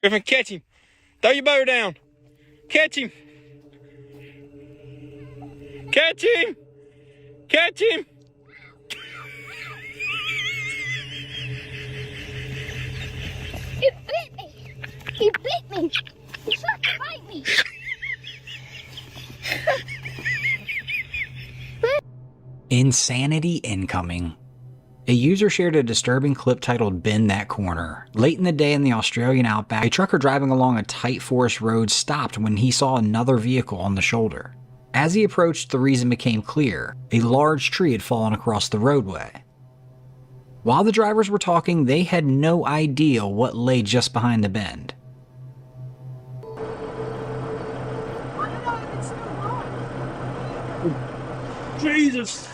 Griffin, catch him. Throw your bow down. Catch him. Catch him. Catch him. He bit me. He bit me. He tried to bite me. Insanity incoming. A user shared a disturbing clip titled "Bend That Corner." Late in the day in the Australian outback, a trucker driving along a tight forest road stopped when he saw another vehicle on the shoulder. As he approached, the reason became clear. A large tree had fallen across the roadway. While the drivers were talking, they had no idea what lay just behind the bend. Jesus.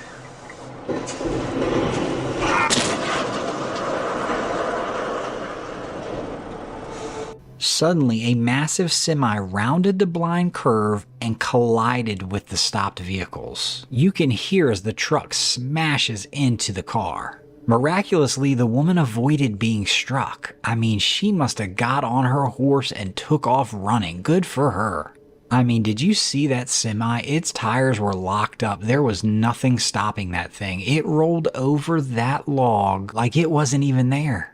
Suddenly, a massive semi rounded the blind curve and collided with the stopped vehicles. You can hear as the truck smashes into the car. Miraculously, the woman avoided being struck. I mean, she must have got on her horse and took off running. Good for her. I mean, did you see that semi? Its tires were locked up. There was nothing stopping that thing. It rolled over that log like it wasn't even there.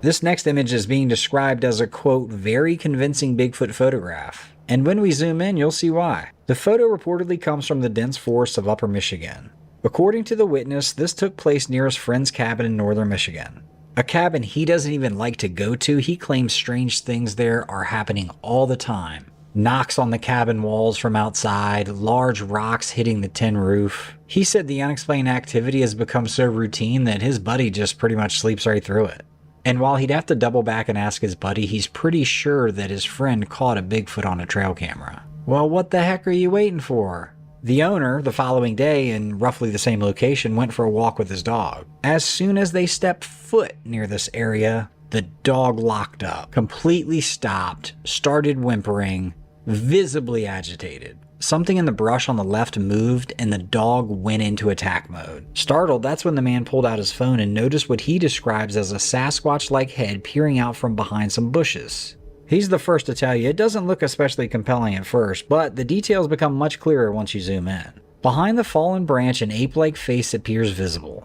This next image is being described as a, quote, very convincing Bigfoot photograph. And when we zoom in, you'll see why. The photo reportedly comes from the dense forests of Upper Michigan. According to the witness, this took place near his friend's cabin in northern Michigan. A cabin he doesn't even like to go to. He claims strange things there are happening all the time. Knocks on the cabin walls from outside, large rocks hitting the tin roof. He said the unexplained activity has become so routine that his buddy just pretty much sleeps right through it. And while he'd have to double back and ask his buddy, he's pretty sure that his friend caught a Bigfoot on a trail camera. Well, what the heck are you waiting for? The owner, the following day in roughly the same location, went for a walk with his dog. As soon as they stepped foot near this area, the dog locked up, completely stopped, started whimpering, visibly agitated. Something in the brush on the left moved and the dog went into attack mode. Startled, that's when the man pulled out his phone and noticed what he describes as a Sasquatch-like head peering out from behind some bushes. He's the first to tell you it doesn't look especially compelling at first, but the details become much clearer once you zoom in. Behind the fallen branch, an ape-like face appears visible.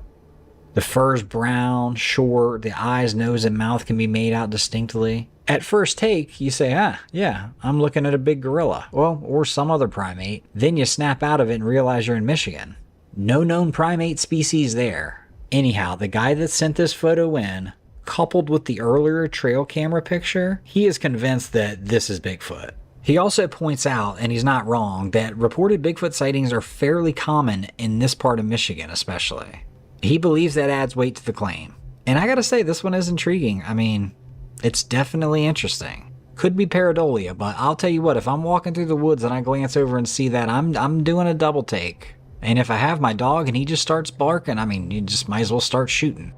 The fur's brown, short, the eyes, nose, and mouth can be made out distinctly. At first take, you say, yeah, I'm looking at a big gorilla, well, or some other primate. Then you snap out of it and realize you're in Michigan. No known primate species there. Anyhow, the guy that sent this photo in, coupled with the earlier trail camera picture, he is convinced that this is Bigfoot. He also points out, and he's not wrong, that reported Bigfoot sightings are fairly common in this part of Michigan especially. He believes that adds weight to the claim. And I gotta say, this one is intriguing. I mean, it's definitely interesting. Could be pareidolia, but I'll tell you what, if I'm walking through the woods and I glance over and see that, I'm doing a double take. And if I have my dog and he just starts barking, I mean, you just might as well start shooting.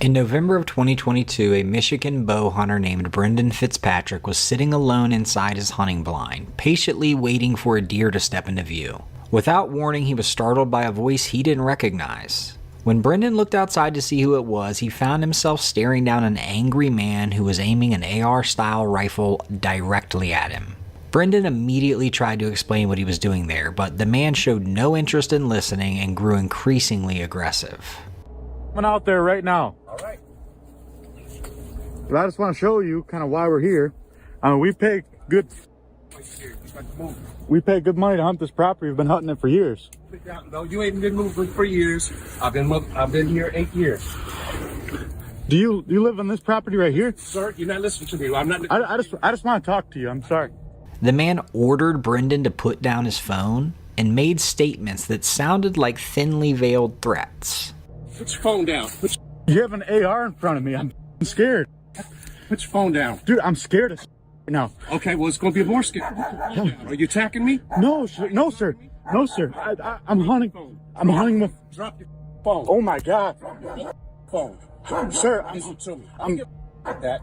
In November of 2022, a Michigan bow hunter named Brendan Fitzpatrick was sitting alone inside his hunting blind, patiently waiting for a deer to step into view. Without warning, he was startled by a voice he didn't recognize. When Brendan looked outside to see who it was, he found himself staring down an angry man who was aiming an AR-style rifle directly at him. Brendan immediately tried to explain what he was doing there, but the man showed no interest in listening and grew increasingly aggressive. I'm out there right now. All right. But I just want to show you kind of why we're here. We pay good money to hunt this property. We've been hunting it for years. No, you ain't been moving for years. I've been here 8 years. Do you live on this property right here? Sir, you're not listening to me. I'm not. I just want to talk to you. I'm sorry. The man ordered Brendan to put down his phone and made statements that sounded like thinly veiled threats. Put your phone down. You have an AR in front of me. I'm scared. Put your phone down. Dude, I'm scared as now. Okay, well, it's going to be more scary. Are you attacking me? No, sir. No, sir. No, sir. I'm hunting. I'm hunting with... Drop your phone. Oh, my God. Phone. Sir, Listen to me.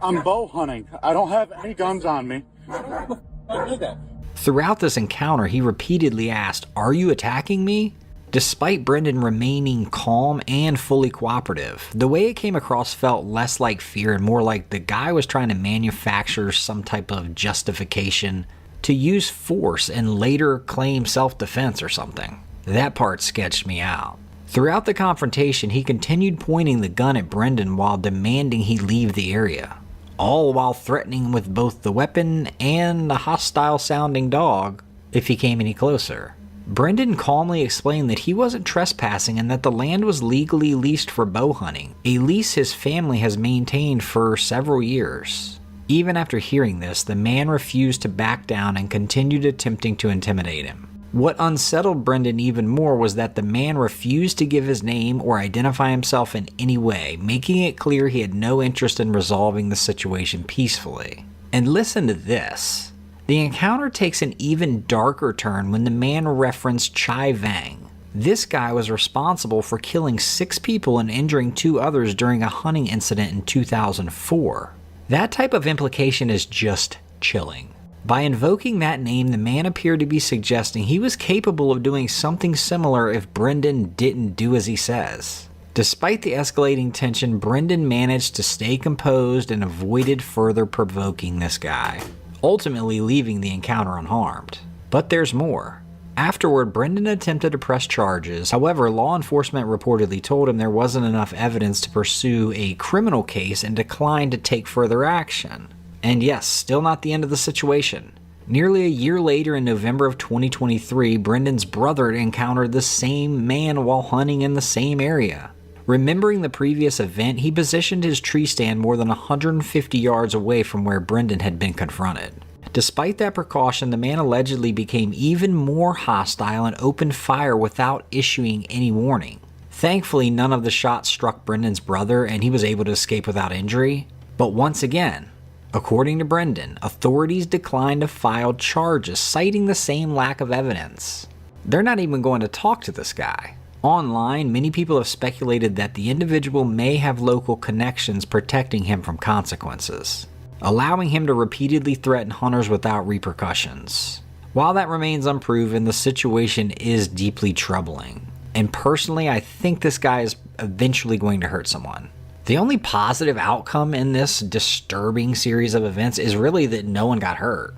I'm bow hunting. I don't have any guns on me. I did that. Throughout this encounter, he repeatedly asked, "Are you attacking me?" Despite Brendan remaining calm and fully cooperative, the way it came across felt less like fear and more like the guy was trying to manufacture some type of justification to use force and later claim self-defense or something. That part sketched me out. Throughout the confrontation, he continued pointing the gun at Brendan while demanding he leave the area, all while threatening with both the weapon and the hostile-sounding dog if he came any closer. Brendan calmly explained that he wasn't trespassing and that the land was legally leased for bow hunting, a lease his family has maintained for several years. Even after hearing this, the man refused to back down and continued attempting to intimidate him. What unsettled Brendan even more was that the man refused to give his name or identify himself in any way, making it clear he had no interest in resolving the situation peacefully. And listen to this. The encounter takes an even darker turn when the man referenced Chai Vang. This guy was responsible for killing 6 people and injuring 2 others during a hunting incident in 2004. That type of implication is just chilling. By invoking that name, the man appeared to be suggesting he was capable of doing something similar if Brendan didn't do as he says. Despite the escalating tension, Brendan managed to stay composed and avoided further provoking this guy, ultimately leaving the encounter unharmed. But there's more. Afterward, Brendan attempted to press charges. However, law enforcement reportedly told him there wasn't enough evidence to pursue a criminal case and declined to take further action. And yes, still not the end of the situation. Nearly a year later, in November of 2023, Brendan's brother encountered the same man while hunting in the same area. Remembering the previous event, he positioned his tree stand more than 150 yards away from where Brendan had been confronted. Despite that precaution, the man allegedly became even more hostile and opened fire without issuing any warning. Thankfully, none of the shots struck Brendan's brother and he was able to escape without injury. But once again, according to Brendan, authorities declined to file charges, citing the same lack of evidence. They're not even going to talk to this guy. Online, many people have speculated that the individual may have local connections protecting him from consequences, allowing him to repeatedly threaten hunters without repercussions. While that remains unproven, the situation is deeply troubling. And personally, I think this guy is eventually going to hurt someone. The only positive outcome in this disturbing series of events is really that no one got hurt.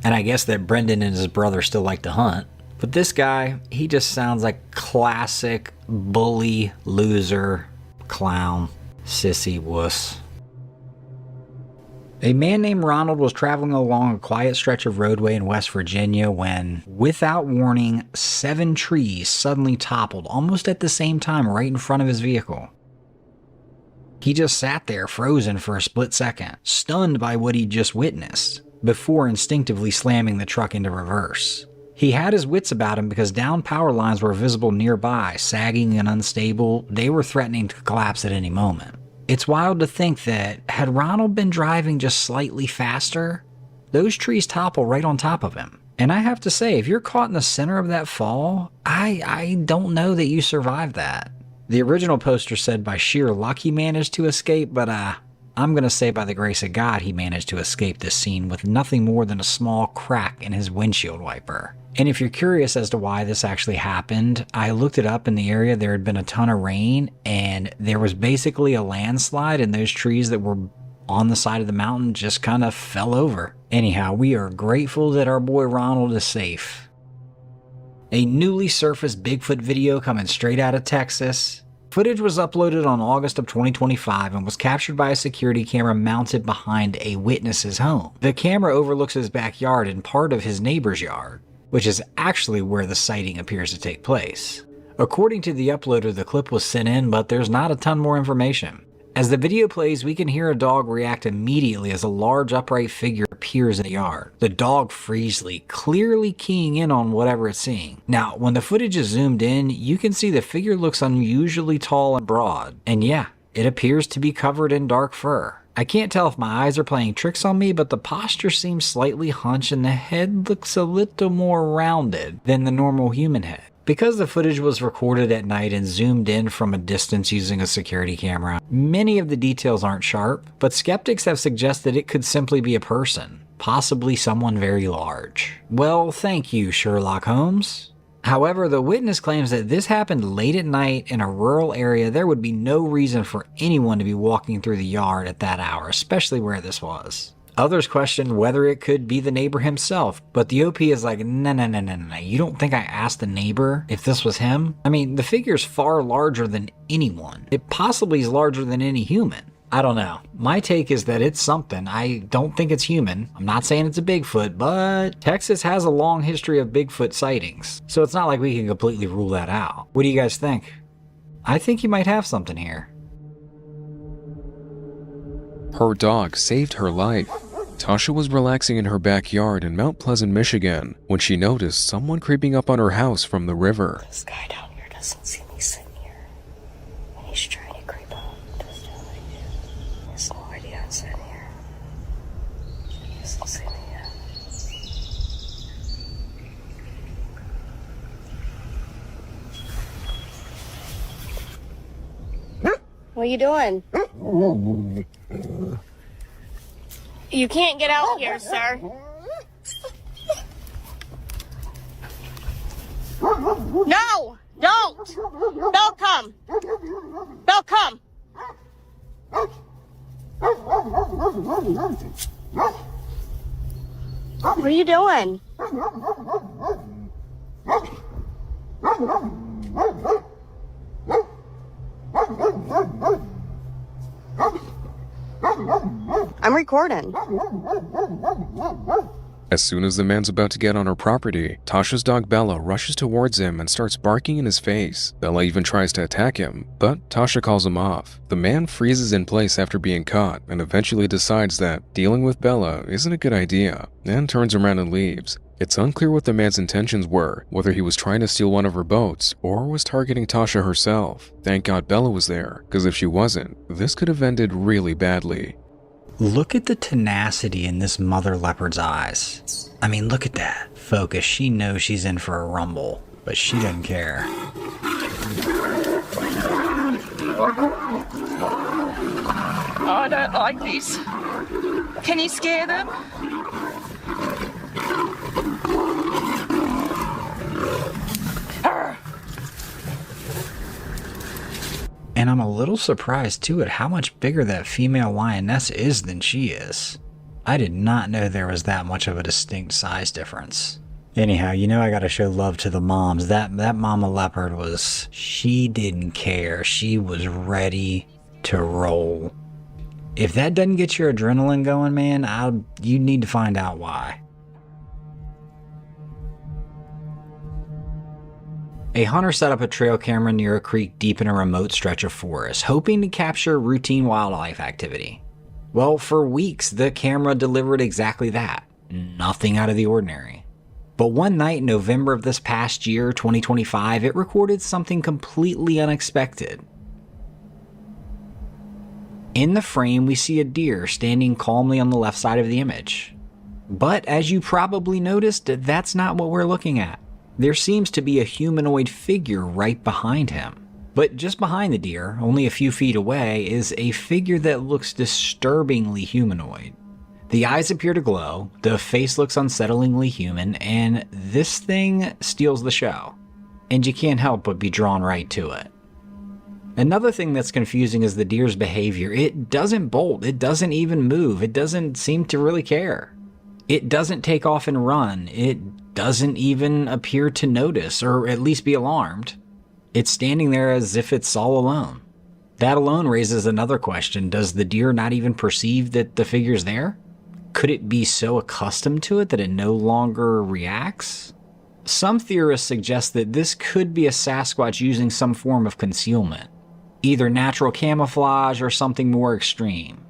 And I guess that Brendan and his brother still like to hunt. But this guy, he just sounds like classic bully, loser, clown, sissy wuss. A man named Ronald was traveling along a quiet stretch of roadway in West Virginia when, without warning, 7 trees suddenly toppled almost at the same time right in front of his vehicle. He just sat there frozen for a split second, stunned by what he'd just witnessed, before instinctively slamming the truck into reverse. He had his wits about him because downed power lines were visible nearby, sagging and unstable. They were threatening to collapse at any moment. It's wild to think that, had Ronald been driving just slightly faster, those trees topple right on top of him. And I have to say, if you're caught in the center of that fall, I don't know that you survived that. The original poster said by sheer luck he managed to escape, but I'm going to say by the grace of God he managed to escape this scene with nothing more than a small crack in his windshield wiper. And if you're curious as to why this actually happened, I looked it up in the area. There had been a ton of rain and there was basically a landslide, and those trees that were on the side of the mountain just kind of fell over. Anyhow, we are grateful that our boy Ronald is safe. A newly surfaced Bigfoot video coming straight out of Texas. Footage was uploaded on August of 2025 and was captured by a security camera mounted behind a witness's home. The camera overlooks his backyard and part of his neighbor's yard, which is actually where the sighting appears to take place. According to the uploader, the clip was sent in, but there's not a ton more information. As the video plays, we can hear a dog react immediately as a large upright figure appears in the yard. The dog freezely, clearly keying in on whatever it's seeing. Now, when the footage is zoomed in, you can see the figure looks unusually tall and broad. And yeah, it appears to be covered in dark fur. I can't tell if my eyes are playing tricks on me, but the posture seems slightly hunched and the head looks a little more rounded than the normal human head. Because the footage was recorded at night and zoomed in from a distance using a security camera, many of the details aren't sharp, but skeptics have suggested it could simply be a person, possibly someone very large. Well, thank you, Sherlock Holmes. However, the witness claims that this happened late at night in a rural area. There would be no reason for anyone to be walking through the yard at that hour, especially where this was. Others questioned whether it could be the neighbor himself, but the OP is like, no. You don't think I asked the neighbor if this was him? I mean, the figure's far larger than anyone. It possibly is larger than any human. I don't know. My take is that it's something. I don't think it's human. I'm not saying it's a Bigfoot, but Texas has a long history of Bigfoot sightings, so it's not like we can completely rule that out. What do you guys think? I think you might have something here. Her dog saved her life. Tasha was relaxing in her backyard in Mount Pleasant, Michigan, when she noticed someone creeping up on her house from the river. This guy down here doesn't see me sitting here. And he's trying to creep up. Doesn't know I do. He has no idea I'm sitting here. He doesn't see me yet. What are you doing? You can't get out here, sir. No! Don't! Don't come! Don't come! What are you doing? I'm recording. As soon as the man's about to get on her property, Tasha's dog Bella rushes towards him and starts barking in his face. Bella even tries to attack him, but Tasha calls him off. The man freezes in place after being caught and eventually decides that dealing with Bella isn't a good idea and turns around and leaves. It's unclear what the man's intentions were, whether he was trying to steal one of her boats or was targeting Tasha herself. Thank God Bella was there, because if she wasn't, this could have ended really badly. Look at the tenacity in this mother leopard's eyes. I mean, look at that focus. She knows she's in for a rumble, but she doesn't care. Oh, I don't like these. Can you scare them? And I'm a little surprised too at how much bigger that female lioness is than she is. I did not know there was that much of a distinct size difference. Anyhow, you know I gotta show love to the moms. That mama leopard she didn't care. She was ready to roll. If that doesn't get your adrenaline going, man, you need to find out why. A hunter set up a trail camera near a creek deep in a remote stretch of forest, hoping to capture routine wildlife activity. Well, for weeks, the camera delivered exactly that. Nothing out of the ordinary. But one night in November of this past year, 2025, it recorded something completely unexpected. In the frame, we see a deer standing calmly on the left side of the image. But as you probably noticed, that's not what we're looking at. There seems to be a humanoid figure right behind him. But just behind the deer, only a few feet away, is a figure that looks disturbingly humanoid. The eyes appear to glow, the face looks unsettlingly human, and this thing steals the show. And you can't help but be drawn right to it. Another thing that's confusing is the deer's behavior. It doesn't bolt, it doesn't even move, it doesn't seem to really care. It doesn't take off and run, it doesn't even appear to notice, or at least be alarmed. It's standing there as if it's all alone. That alone raises another question. Does the deer not even perceive that the figure's there? Could it be so accustomed to it that it no longer reacts? Some theorists suggest that this could be a Sasquatch using some form of concealment, either natural camouflage or something more extreme.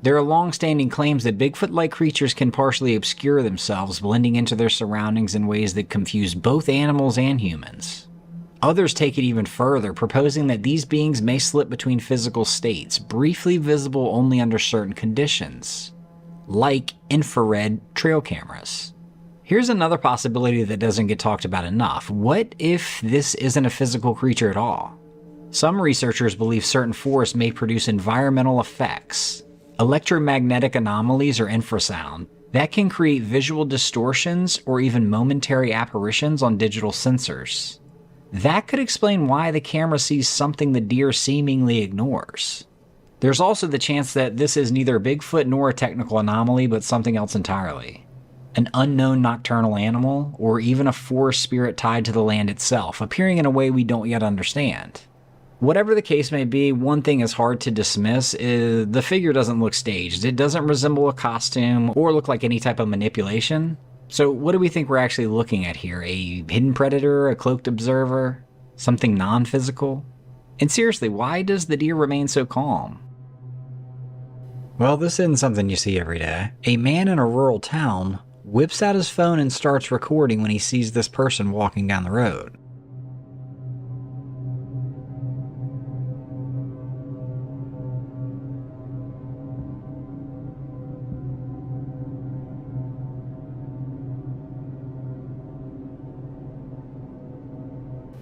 There are long-standing claims that Bigfoot-like creatures can partially obscure themselves, blending into their surroundings in ways that confuse both animals and humans. Others take it even further, proposing that these beings may slip between physical states, briefly visible only under certain conditions, like infrared trail cameras. Here's another possibility that doesn't get talked about enough. What if this isn't a physical creature at all? Some researchers believe certain forests may produce environmental effects, electromagnetic anomalies or infrasound, That can create visual distortions or even momentary apparitions on digital sensors. That could explain why the camera sees something the deer seemingly ignores. There's also the chance that this is neither Bigfoot nor a technical anomaly, but something else entirely. An unknown nocturnal animal, or even a forest spirit tied to the land itself, appearing in a way we don't yet understand. Whatever the case may be, one thing is hard to dismiss is the figure doesn't look staged. It doesn't resemble a costume or look like any type of manipulation. So what do we think we're actually looking at here? A hidden predator? A cloaked observer? Something non-physical? And seriously, why does the deer remain so calm? Well, this isn't something you see every day. A man in a rural town whips out his phone and starts recording when he sees this person walking down the road.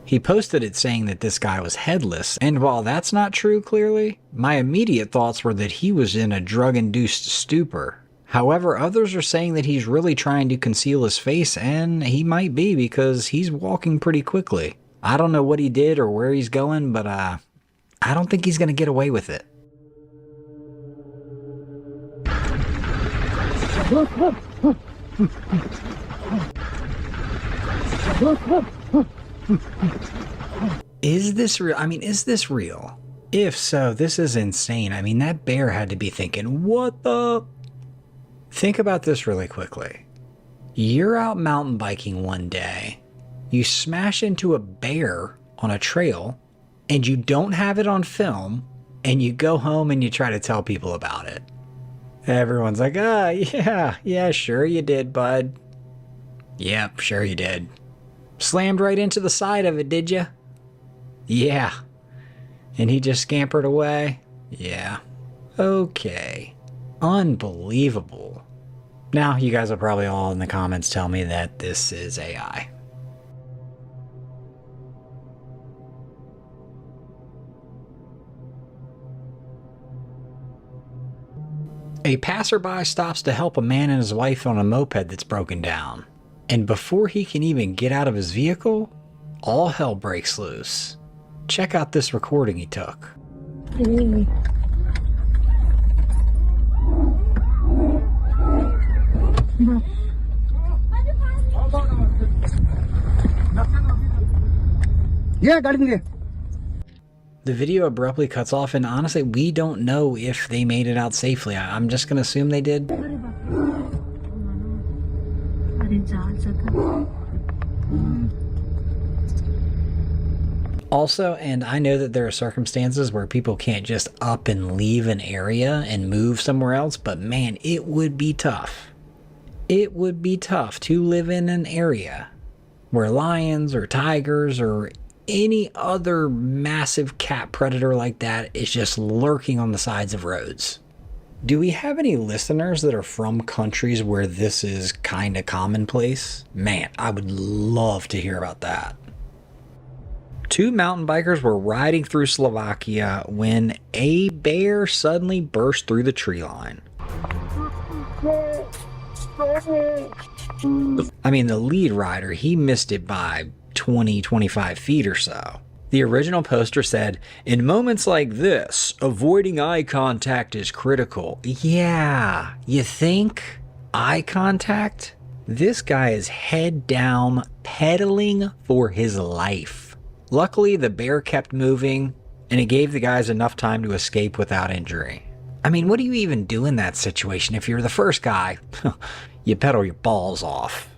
He posted it saying that this guy was headless, and while that's not true clearly, my immediate thoughts were that he was in a drug-induced stupor. However, others are saying that he's really trying to conceal his face, and he might be because he's walking pretty quickly. I don't know what he did or where he's going, but I don't think he's going to get away with it. Is this real? I mean, is this real? If so, this is insane. I mean, that bear had to be thinking, what the? Think about this really quickly. You're out mountain biking one day, you smash into a bear on a trail, and you don't have it on film, and you go home and you try to tell people about it. Everyone's like, yeah, sure you did, bud. Yep, sure you did. Slammed right into the side of it, did you? Yeah. And he just scampered away? Yeah. Okay. Unbelievable. Now, you guys will probably all in the comments tell me that this is AI. A passerby stops to help a man and his wife on a moped that's broken down. And before he can even get out of his vehicle, all hell breaks loose. Check out this recording he took. Yeah, got in there. The video abruptly cuts off, and honestly, we don't know if they made it out safely. I'm just gonna assume they did. Also, and I know that there are circumstances where people can't just up and leave an area and move somewhere else, but man, it would be tough. It would be tough to live in an area where lions or tigers or any other massive cat predator like that is just lurking on the sides of roads. Do we have any listeners that are from countries where this is kind of commonplace? Man, I would love to hear about that. Two mountain bikers were riding through Slovakia when a bear suddenly burst through the tree line. I mean, the lead rider, he missed it by 20-25 feet or so. The original poster said, "In moments like this, avoiding eye contact is critical." Yeah, you think? Eye contact? This guy is head down, pedaling for his life. Luckily, the bear kept moving, and it gave the guys enough time to escape without injury. I mean, what do you even do in that situation? If you're the first guy, you pedal your balls off.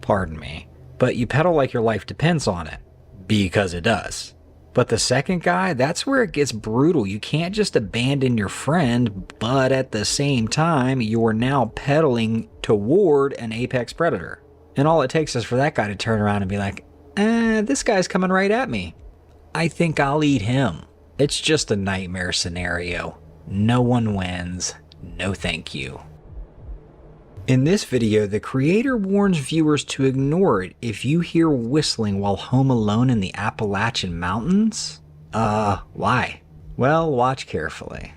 Pardon me. But you pedal like your life depends on it. Because it does. But the second guy, that's where it gets brutal. You can't just abandon your friend, but at the same time, you're now pedaling toward an apex predator. And all it takes is for that guy to turn around and be like, this guy's coming right at me. I think I'll eat him. It's just a nightmare scenario. No one wins. No thank you. In this video, the creator warns viewers to ignore it if you hear whistling while home alone in the Appalachian Mountains. Why? Well, watch carefully.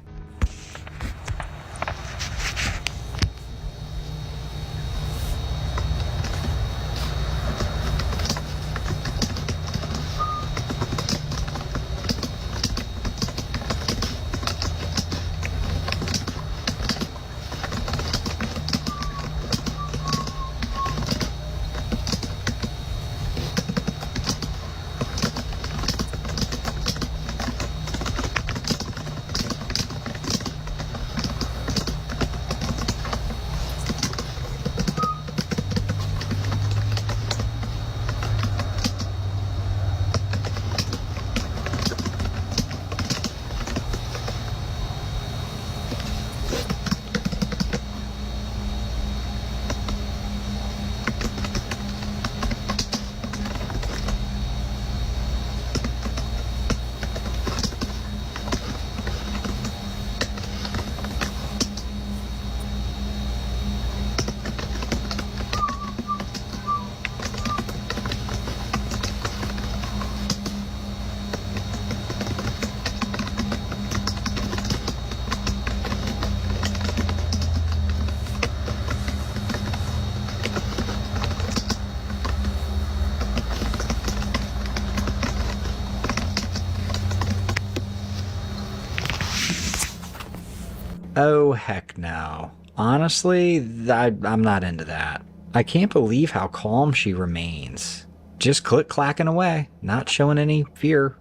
Oh, heck no. Honestly, I'm not into that. I can't believe how calm she remains. Just click-clacking away, not showing any fear.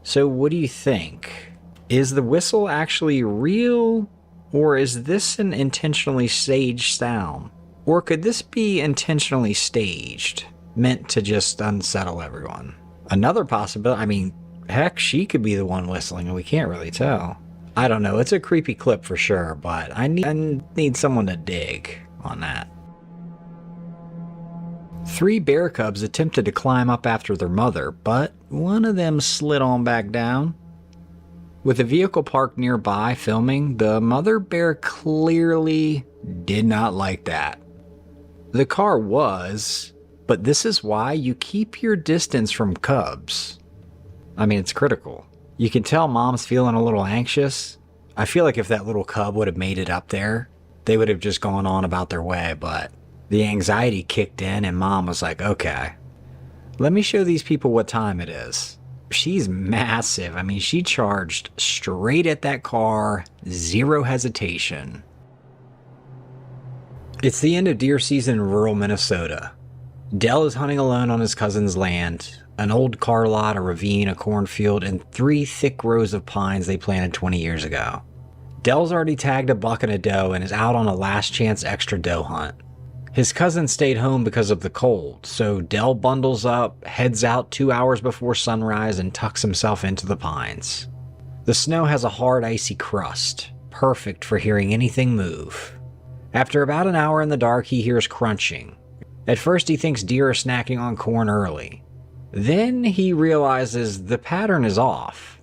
So what do you think? Is the whistle actually real, or is this an intentionally staged sound? Or could this be intentionally staged, meant to just unsettle everyone? Another possibility, I mean, heck, she could be the one whistling and we can't really tell. I don't know, it's a creepy clip for sure, but I need someone to dig on that. 3 bear cubs attempted to climb up after their mother, but one of them slid on back down. With a vehicle parked nearby filming, the mother bear clearly did not like that. The car was, but this is why you keep your distance from cubs. I mean, it's critical. You can tell mom's feeling a little anxious. I feel like if that little cub would have made it up there, they would have just gone on about their way, but the anxiety kicked in and mom was like, okay, let me show these people what time it is. She's massive. I mean, she charged straight at that car, zero hesitation. It's the end of deer season in rural Minnesota. Dell is hunting alone on his cousin's land, an old car lot, a ravine, a cornfield, and 3 thick rows of pines they planted 20 years ago. Dell's already tagged a buck and a doe and is out on a last chance extra doe hunt. His cousin stayed home because of the cold, so Dell bundles up, heads out 2 hours before sunrise, and tucks himself into the pines. The snow has a hard, icy crust, perfect for hearing anything move. After about an hour in the dark, he hears crunching. At first, he thinks deer are snacking on corn early. Then he realizes the pattern is off.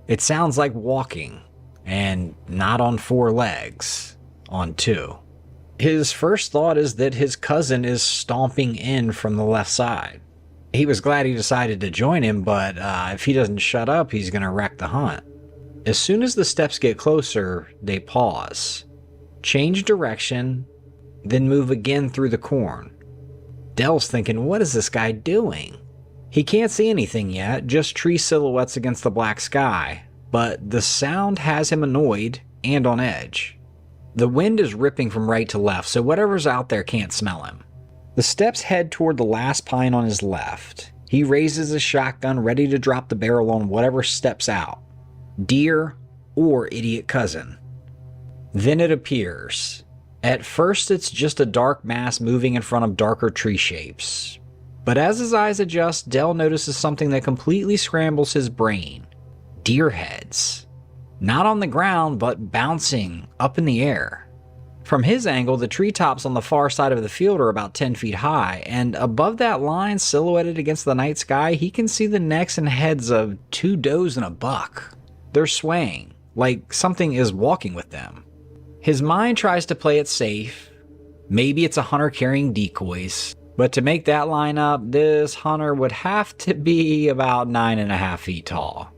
It sounds like walking, and not on 4 legs, on 2. His first thought is that his cousin is stomping in from the left side. He was glad he decided to join him, but if he doesn't shut up, he's going to wreck the hunt. As soon as the steps get closer, they pause, change direction, then move again through the corn. Dell's thinking, what is this guy doing? He can't see anything yet, just tree silhouettes against the black sky, but the sound has him annoyed and on edge. The wind is ripping from right to left, so whatever's out there can't smell him. The steps head toward the last pine on his left. He raises his shotgun, ready to drop the barrel on whatever steps out. Deer or idiot cousin. Then it appears. At first, it's just a dark mass moving in front of darker tree shapes. But as his eyes adjust, Dell notices something that completely scrambles his brain. Deer heads. Not on the ground, but bouncing up in the air. From his angle, the treetops on the far side of the field are about 10 feet high, and above that line, silhouetted against the night sky, he can see the necks and heads of 2 does and a buck. They're swaying, like something is walking with them. His mind tries to play it safe. Maybe it's a hunter carrying decoys. But to make that line up, this hunter would have to be about 9.5 feet tall.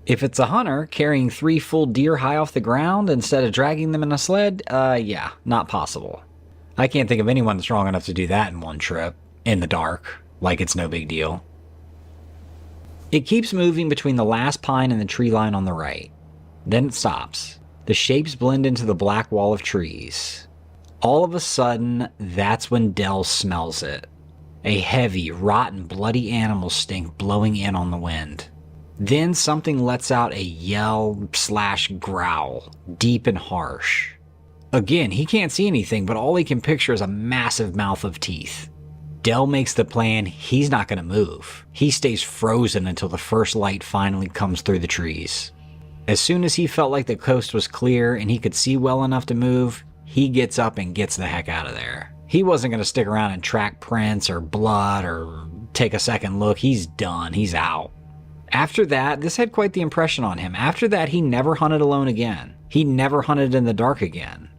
If it's a hunter carrying 3 full deer high off the ground instead of dragging them in a sled, yeah, not possible. I can't think of anyone strong enough to do that in one trip, in the dark, like it's no big deal. It keeps moving between the last pine and the tree line on the right. Then it stops. The shapes blend into the black wall of trees. All of a sudden, that's when Dell smells it. A heavy, rotten, bloody animal stink blowing in on the wind. Then something lets out a yell/growl, deep and harsh. Again, he can't see anything, but all he can picture is a massive mouth of teeth. Dell makes the plan, he's not going to move. He stays frozen until the first light finally comes through the trees. As soon as he felt like the coast was clear and he could see well enough to move, he gets up and gets the heck out of there. He wasn't going to stick around and track prints or blood or take a second look. He's done. He's out. After that, this had quite the impression on him. After that, he never hunted alone again. He never hunted in the dark again.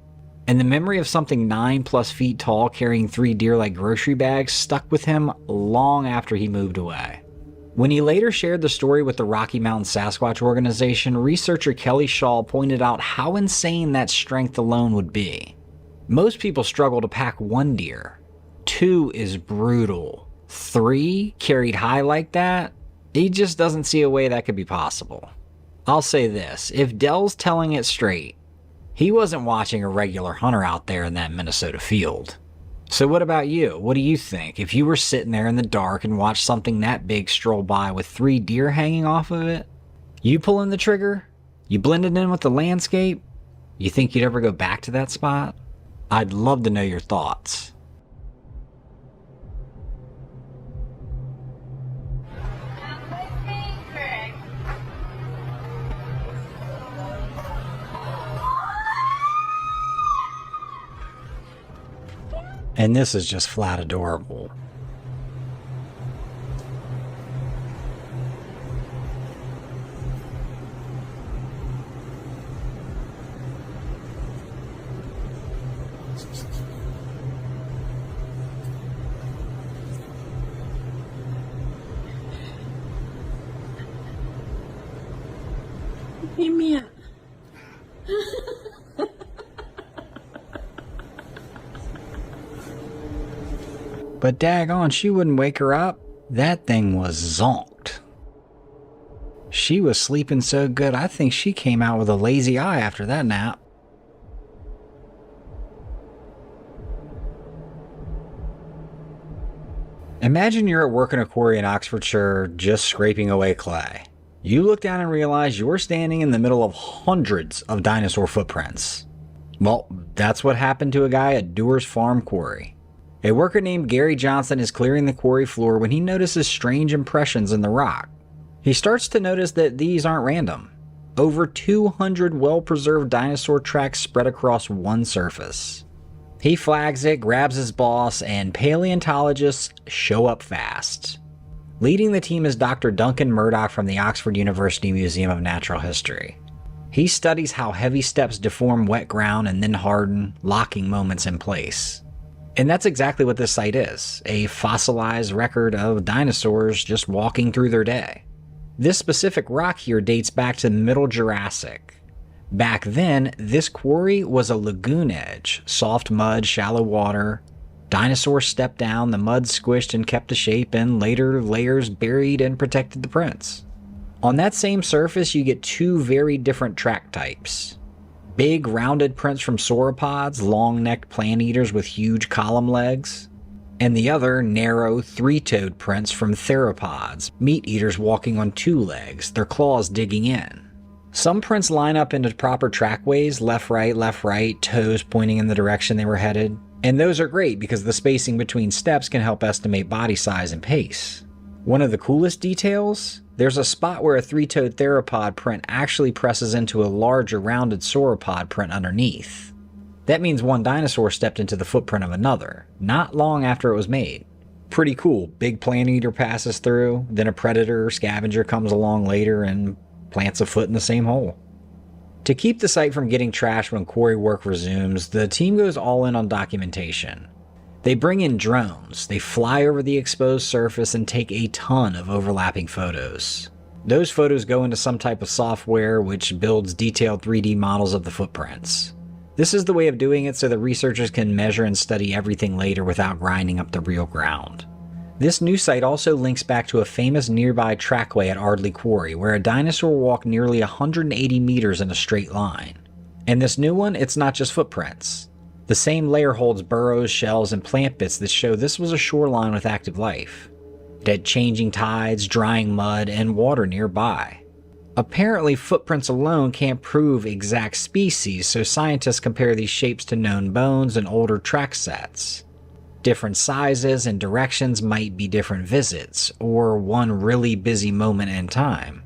And the memory of something 9+ feet tall carrying 3 deer like grocery bags stuck with him long after he moved away. When he later shared the story with the Rocky Mountain Sasquatch organization, researcher Kelly Shaw pointed out how insane that strength alone would be. Most people struggle to pack 1 deer. 2 is brutal. 3 carried high like that? He just doesn't see a way that could be possible. I'll say this, if Dell's telling it straight, He wasn't watching a regular hunter out there in that Minnesota field. So what about you? What do you think? If you were sitting there in the dark and watched something that big stroll by with 3 deer hanging off of it, you pulling the trigger? You blended in with the landscape? You think you'd ever go back to that spot? I'd love to know your thoughts. And this is just flat adorable. But daggone, she wouldn't wake her up. That thing was zonked. She was sleeping so good, I think she came out with a lazy eye after that nap. Imagine you're at work in a quarry in Oxfordshire, just scraping away clay. You look down and realize you're standing in the middle of hundreds of dinosaur footprints. Well, that's what happened to a guy at Dewar's Farm Quarry. A worker named Gary Johnson is clearing the quarry floor when he notices strange impressions in the rock. He starts to notice that these aren't random. Over 200 well-preserved dinosaur tracks spread across one surface. He flags it, grabs his boss, and paleontologists show up fast. Leading the team is Dr. Duncan Murdoch from the Oxford University Museum of Natural History. He studies how heavy steps deform wet ground and then harden, locking moments in place. And that's exactly what this site is, a fossilized record of dinosaurs just walking through their day. This specific rock here dates back to the Middle Jurassic. Back then, this quarry was a lagoon edge, soft mud, shallow water. Dinosaurs stepped down, the mud squished and kept the shape, and later layers buried and protected the prints. On that same surface, you get 2 very different track types. Big, rounded prints from sauropods, long-necked plant eaters with huge column legs, and the other, narrow, 3-toed prints from theropods, meat eaters walking on 2 legs, their claws digging in. Some prints line up into proper trackways, left, right, toes pointing in the direction they were headed, and those are great because the spacing between steps can help estimate body size and pace. One of the coolest details? There's a spot where a 3-toed theropod print actually presses into a larger rounded sauropod print underneath. That means one dinosaur stepped into the footprint of another, not long after it was made. Pretty cool. Big plant eater passes through, then a predator or scavenger comes along later and plants a foot in the same hole. To keep the site from getting trashed when quarry work resumes, the team goes all in on documentation. They bring in drones, they fly over the exposed surface and take a ton of overlapping photos. Those photos go into some type of software which builds detailed 3D models of the footprints. This is the way of doing it so the researchers can measure and study everything later without grinding up the real ground. This new site also links back to a famous nearby trackway at Ardley Quarry where a dinosaur walked nearly 180 meters in a straight line. And this new one, it's not just footprints. The same layer holds burrows, shells, and plant bits that show this was a shoreline with active life. It had changing tides, drying mud, and water nearby. Apparently, footprints alone can't prove exact species, so scientists compare these shapes to known bones and older track sets. Different sizes and directions might be different visits, or one really busy moment in time.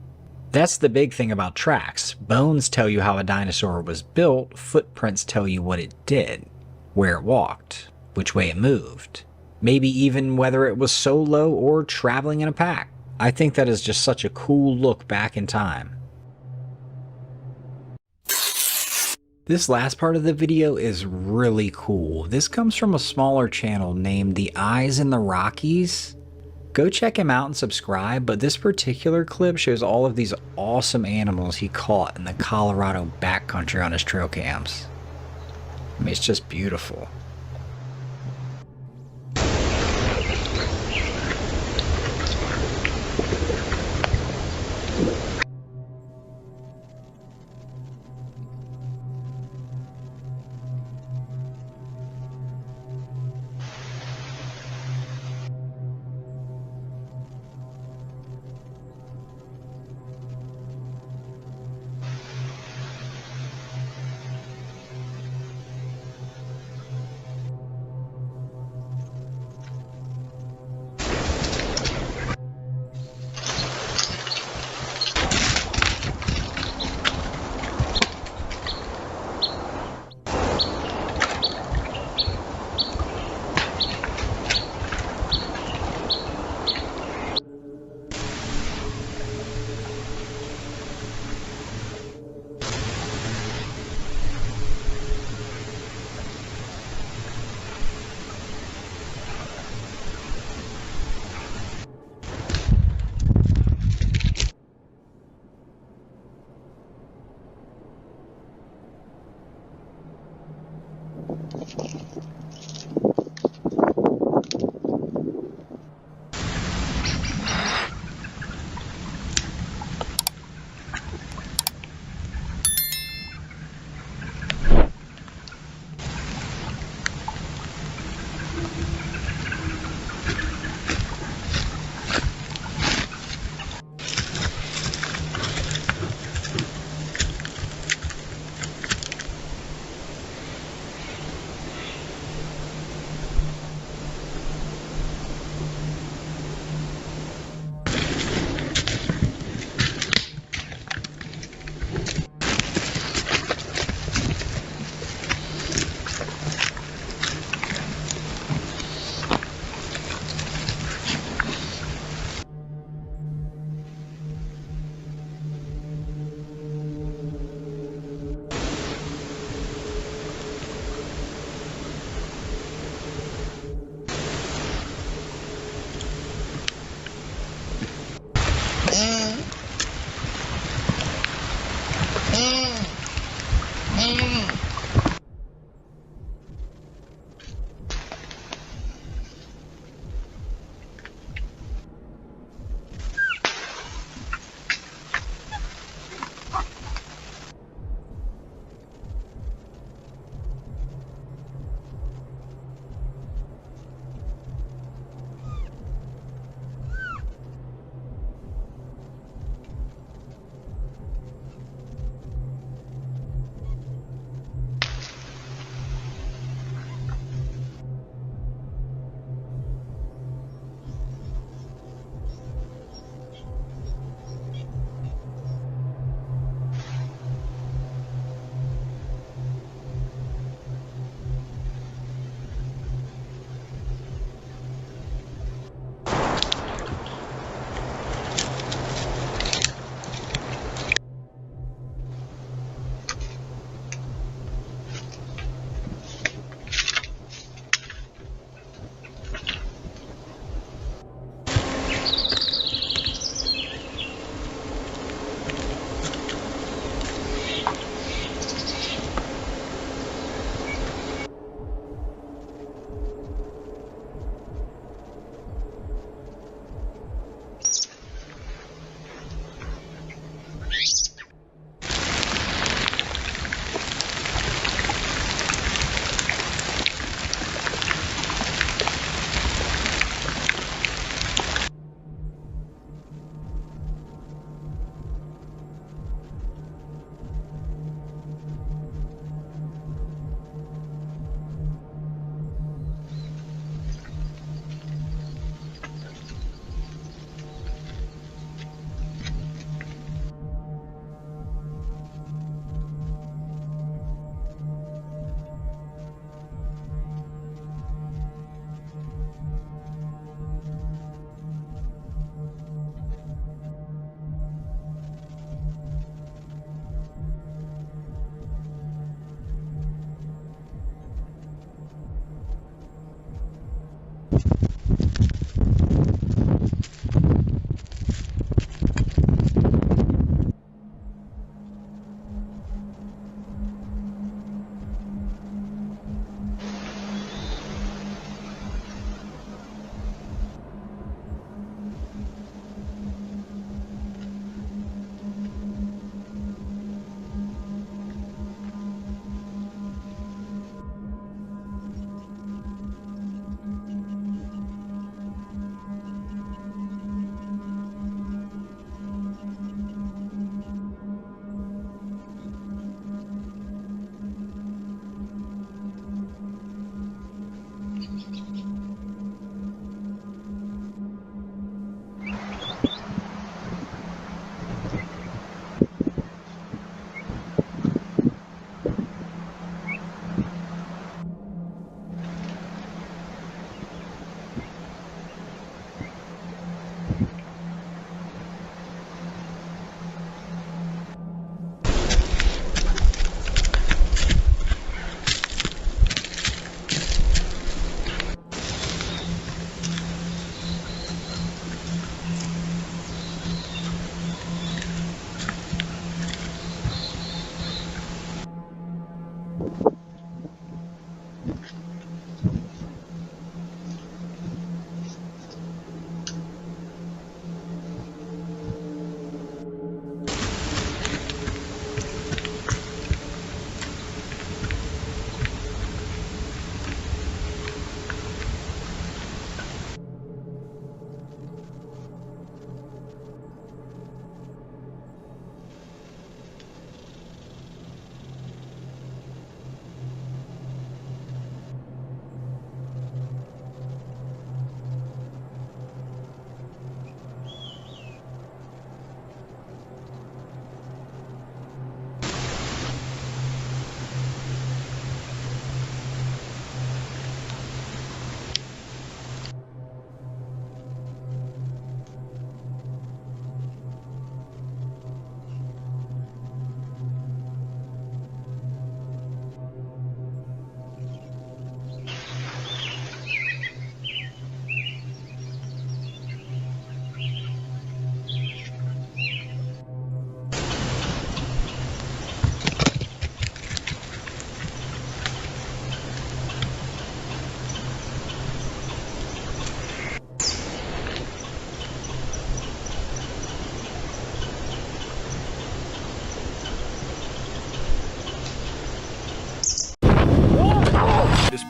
That's the big thing about tracks. Bones tell you how a dinosaur was built, footprints tell you what it did, where it walked, which way it moved, maybe even whether it was solo or traveling in a pack. I think that is just such a cool look back in time. This last part of the video is really cool. This comes from a smaller channel named The Eyes in the Rockies. Go check him out and subscribe, but this particular clip shows all of these awesome animals he caught in the Colorado backcountry on his trail cams. I mean, it's just beautiful.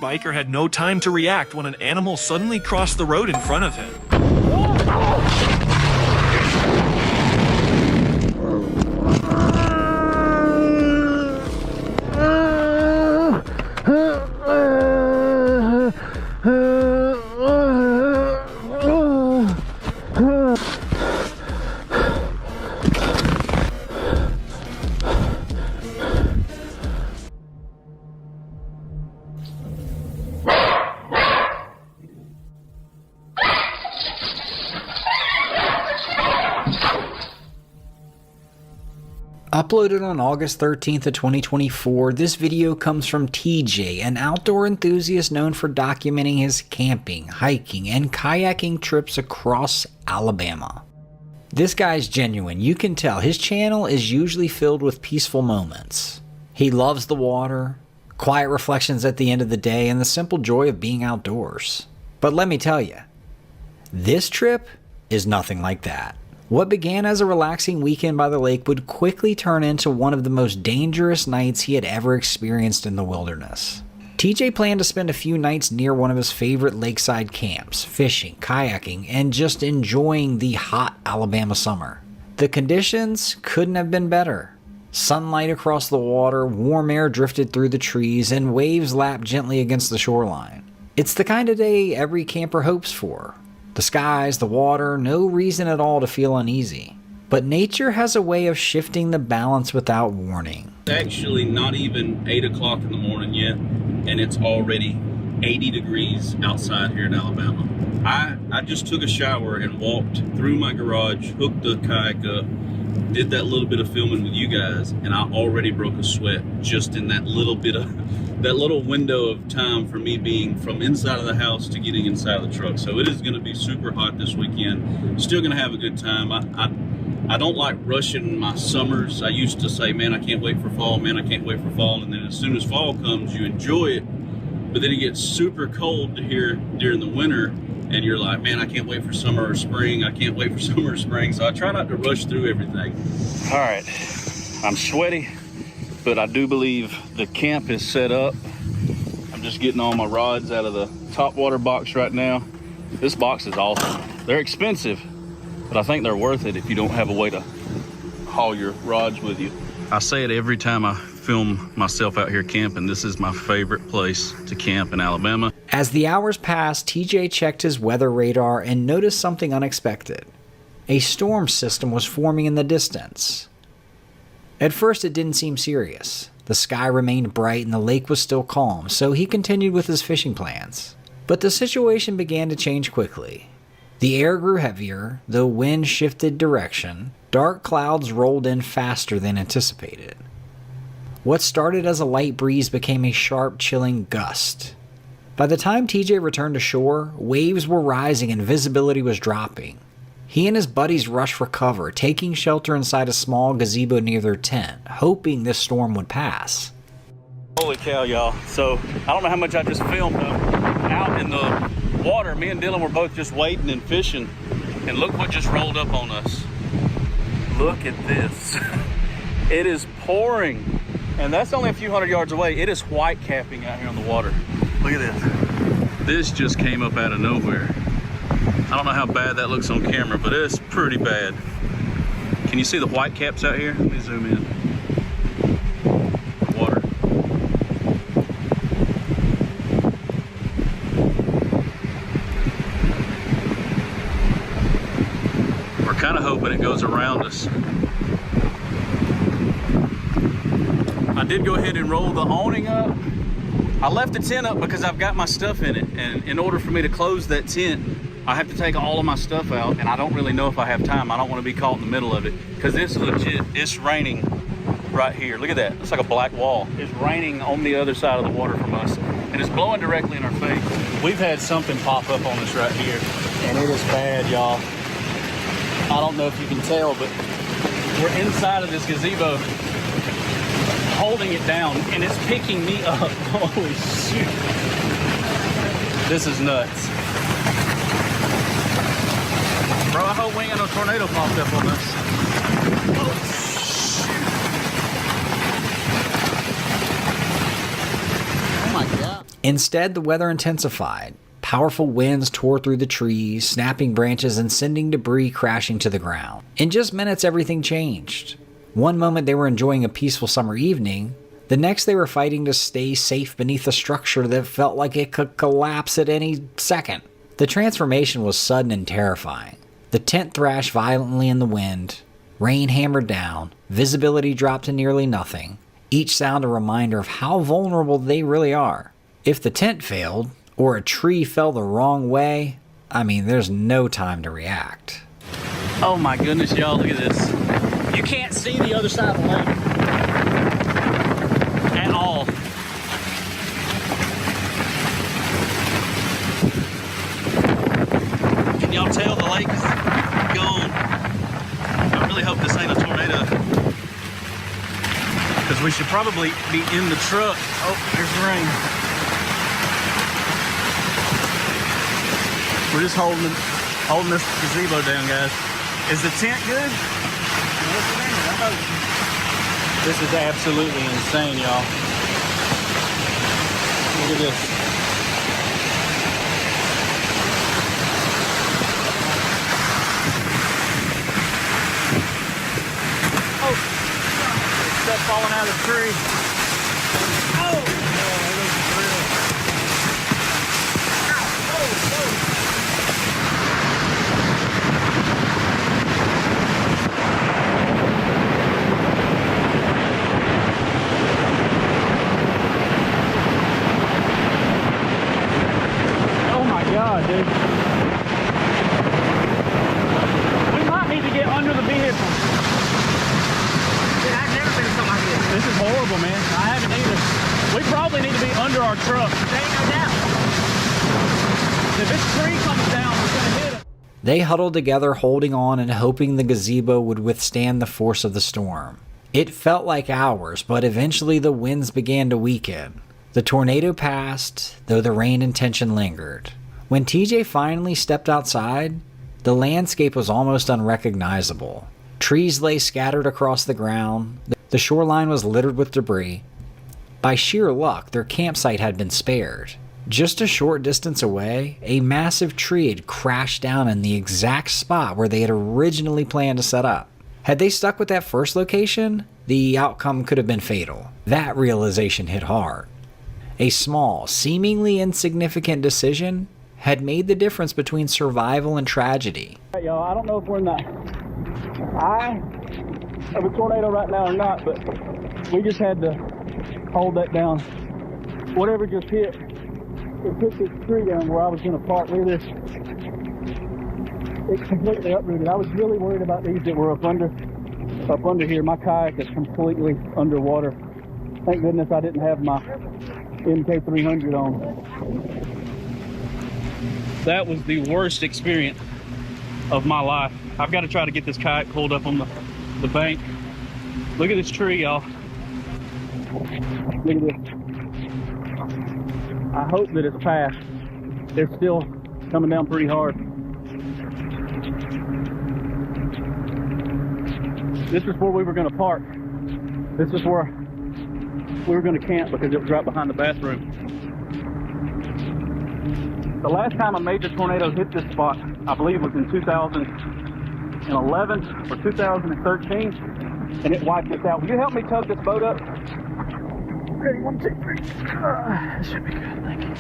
biker had no time to react when an animal suddenly crossed the road in front of him. Uploaded on August 13th of 2024, this video comes from TJ, an outdoor enthusiast known for documenting his camping, hiking, and kayaking trips across Alabama. This guy's genuine, you can tell. His channel is usually filled with peaceful moments. He loves the water, quiet reflections at the end of the day, and the simple joy of being outdoors. But let me tell you, this trip is nothing like that. What began as a relaxing weekend by the lake would quickly turn into one of the most dangerous nights he had ever experienced in the wilderness. TJ planned to spend a few nights near one of his favorite lakeside camps, fishing, kayaking, and just enjoying the hot Alabama summer. The conditions couldn't have been better. Sunlight across the water, warm air drifted through the trees, and waves lapped gently against the shoreline. It's the kind of day every camper hopes for. The skies, the water, no reason at all to feel uneasy. But nature has a way of shifting the balance without warning. Actually not even 8 o'clock in the morning yet, and it's already 80 degrees outside here in Alabama. I just took a shower and walked through my garage, hooked the kayak up, did that little bit of filming with you guys, and I already broke a sweat just in that little window of time for me being from inside of the house to getting inside of the truck. So it is going to be super hot this weekend. Still going to have a good time. I don't like rushing my summers. I used to say, man, I can't wait for fall, man, I can't wait for fall. And then as soon as fall comes, you enjoy it. But then it gets super cold here during the winter, and you're like, man, I can't wait for summer or spring. I can't wait for summer or spring. So I try not to rush through everything. All right, I'm sweaty, but I do believe the camp is set up. I'm just getting all my rods out of the top water box right now. This box is awesome. They're expensive, but I think they're worth it if you don't have a way to haul your rods with you. I say it every time I film myself out here camping. This is my favorite place to camp in Alabama. As the hours passed, TJ checked his weather radar and noticed something unexpected. A storm system was forming in the distance. At first, it didn't seem serious. The sky remained bright and the lake was still calm, so he continued with his fishing plans. But the situation began to change quickly. The air grew heavier, the wind shifted direction, dark clouds rolled in faster than anticipated. What started as a light breeze became a sharp, chilling gust. By the time TJ returned to shore, waves were rising and visibility was dropping. He and his buddies rushed for cover, taking shelter inside a small gazebo near their tent, hoping this storm would pass. Holy cow, y'all. So, I don't know how much I just filmed out in the water. Me and Dylan were both just waiting and fishing, and look what just rolled up on us. Look at this. It is pouring, and that's only a few hundred yards away. It is white capping out here on the water. Look at this. This just came up out of nowhere. I don't know how bad that looks on camera, but it's pretty bad. Can you see the white caps out here? Let me zoom in. Water. We're kind of hoping it goes around us. I did go ahead and roll the awning up. I left the tent up because I've got my stuff in it, and in order for me to close that tent, I have to take all of my stuff out, and I don't really know if I have time. I don't want to be caught in the middle of it, because it's legit, it's raining right here. Look at that, it's like a black wall. It's raining on the other side of the water from us, and it's blowing directly in our face. We've had something pop up on us right here, and it is bad, y'all. I don't know if you can tell, but we're inside of this gazebo, holding it down, and it's picking me up. Holy shoot. This is nuts. Bro, I hope we ain't got no tornado popped up on us. Oh, shoot. Oh my God. Instead, the weather intensified. Powerful winds tore through the trees, snapping branches and sending debris crashing to the ground. In just minutes, everything changed. One moment they were enjoying a peaceful summer evening, the next they were fighting to stay safe beneath a structure that felt like it could collapse at any second. The transformation was sudden and terrifying. The tent thrashed violently in the wind, rain hammered down, visibility dropped to nearly nothing, each sound a reminder of how vulnerable they really are. If the tent failed, or a tree fell the wrong way, there's no time to react. Oh my goodness, y'all, look at this. You can't see the other side of the lake at all. Can y'all tell the lake is gone? I really hope this ain't a tornado, because we should probably be in the truck. Oh, there's the rain. We're just holding this gazebo down, guys. Is the tent good? This is absolutely insane, y'all. Look at this. Oh, stuff falling out of the tree. Oh, God, dude. We might need to get under the vehicle. Dude, I've never been in something like this. This is horrible, man. I haven't either. We probably need to be under our truck. There ain't no doubt. If this tree comes down, we're going to hit it. They huddled together, holding on and hoping the gazebo would withstand the force of the storm. It felt like hours, but eventually the winds began to weaken. The tornado passed, though the rain and tension lingered. When TJ finally stepped outside, the landscape was almost unrecognizable. Trees lay scattered across the ground. The shoreline was littered with debris. By sheer luck, their campsite had been spared. Just a short distance away, a massive tree had crashed down in the exact spot where they had originally planned to set up. Had they stuck with that first location, the outcome could have been fatal. That realization hit hard. A small, seemingly insignificant decision had made the difference between survival and tragedy. Hey, y'all, I don't know if we're in the eye of a tornado right now or not, but we just had to hold that down. Whatever just hit, it took this tree down where I was going to park. Look at this. It's completely uprooted. I was really worried about these that were up under here. My kayak is completely underwater. Thank goodness I didn't have my MK300 on. That was the worst experience of my life. I've got to try to get this kayak pulled up on the bank. Look at this tree, y'all. Look at this. I hope that it's past. They're still coming down pretty hard. This is where we were going to park. This is where we were going to camp because it was right behind the bathroom. The last time a major tornado hit this spot, I believe, was in 2011 or 2013, and it wiped us out. Will you help me tug this boat up? Ready, 1, 2, 3. This should be good, thank you.